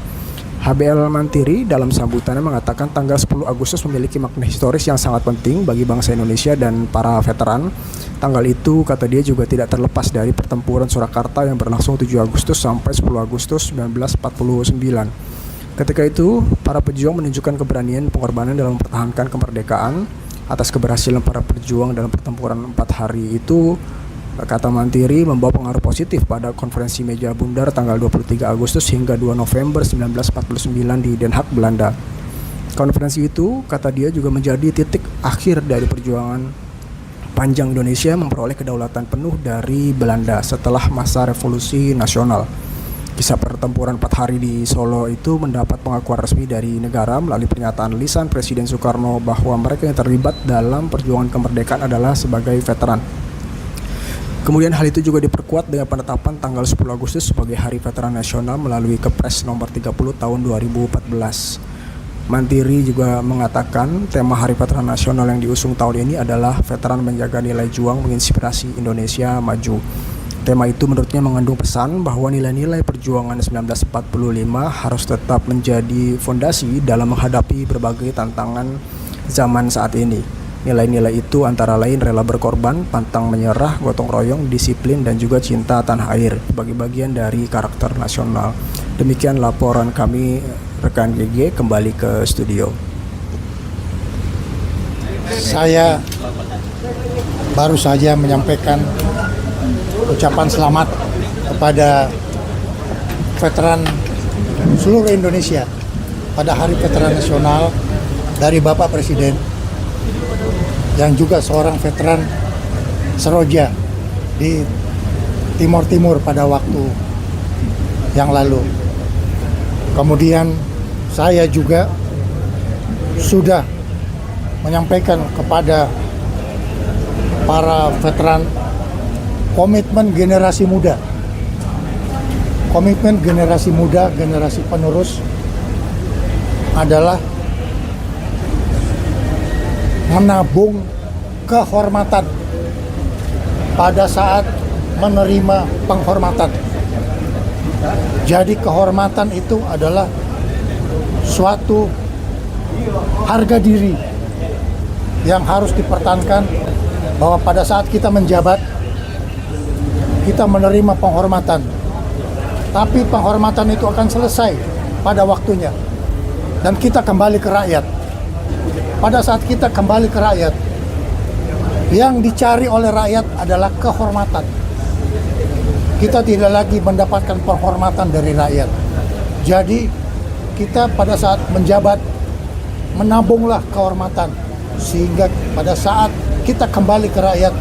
HBL Mantiri dalam sambutannya mengatakan tanggal 10 Agustus memiliki makna historis yang sangat penting bagi bangsa Indonesia dan para veteran. Tanggal itu, kata dia, juga tidak terlepas dari pertempuran Surakarta yang berlangsung 7 Agustus sampai 10 Agustus 1949. Ketika itu, para pejuang menunjukkan keberanian pengorbanan dalam mempertahankan kemerdekaan. Atas keberhasilan para pejuang dalam pertempuran 4 hari itu, kata Mantiri, membawa pengaruh positif pada konferensi meja bundar tanggal 23 Agustus hingga 2 November 1949 di Den Haag, Belanda. Konferensi itu, kata dia, juga menjadi titik akhir dari perjuangan panjang Indonesia memperoleh kedaulatan penuh dari Belanda setelah masa revolusi nasional. Kisah pertempuran 4 hari di Solo itu mendapat pengakuan resmi dari negara melalui pernyataan lisan Presiden Soekarno bahwa mereka yang terlibat dalam perjuangan kemerdekaan adalah sebagai veteran. Kemudian hal itu juga diperkuat dengan penetapan tanggal 10 Agustus sebagai Hari Veteran Nasional melalui Kepres nomor 30 tahun 2014. Mantiri juga mengatakan tema Hari Veteran Nasional yang diusung tahun ini adalah Veteran Menjaga Nilai Juang Menginspirasi Indonesia Maju. Tema itu menurutnya mengandung pesan bahwa nilai-nilai perjuangan 1945 harus tetap menjadi fondasi dalam menghadapi berbagai tantangan zaman saat ini. Nilai-nilai itu antara lain rela berkorban, pantang menyerah, gotong royong, disiplin, dan juga cinta tanah air sebagai bagian dari karakter nasional. Demikian laporan kami, rekan GG, kembali ke studio. Saya baru saja menyampaikan ucapan selamat kepada veteran seluruh Indonesia pada Hari Veteran Nasional dari Bapak Presiden yang juga seorang veteran Seroja di Timur Timur pada waktu yang lalu. Kemudian saya juga sudah menyampaikan kepada para veteran komitmen generasi muda, generasi penerus adalah menabung kehormatan pada saat menerima penghormatan. Jadi kehormatan itu adalah suatu harga diri yang harus dipertahankan, bahwa pada saat kita menjabat, kita menerima penghormatan, tapi penghormatan itu akan selesai pada waktunya dan kita kembali ke rakyat. Pada saat kita kembali ke rakyat, yang dicari oleh rakyat adalah kehormatan. Kita tidak lagi mendapatkan penghormatan dari rakyat. Jadi kita pada saat menjabat menabunglah kehormatan, sehingga pada saat kita kembali ke rakyat,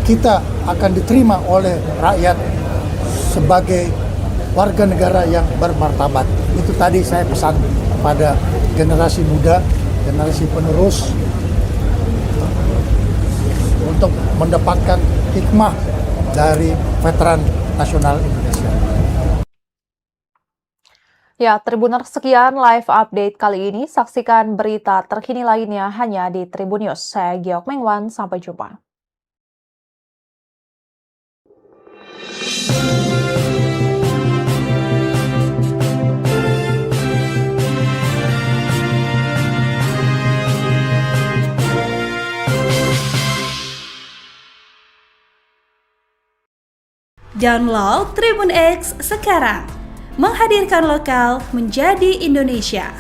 kita akan diterima oleh rakyat sebagai warga negara yang bermartabat. Itu tadi saya pesan kepada generasi muda, generasi penerus, untuk mendapatkan hikmah dari veteran nasional Indonesia. Ya, Tribuners, sekian live update kali ini. Saksikan berita terkini lainnya hanya di Tribun News. Saya Giok Mengwan, sampai jumpa. Download Tribun X sekarang, menghadirkan lokal menjadi Indonesia.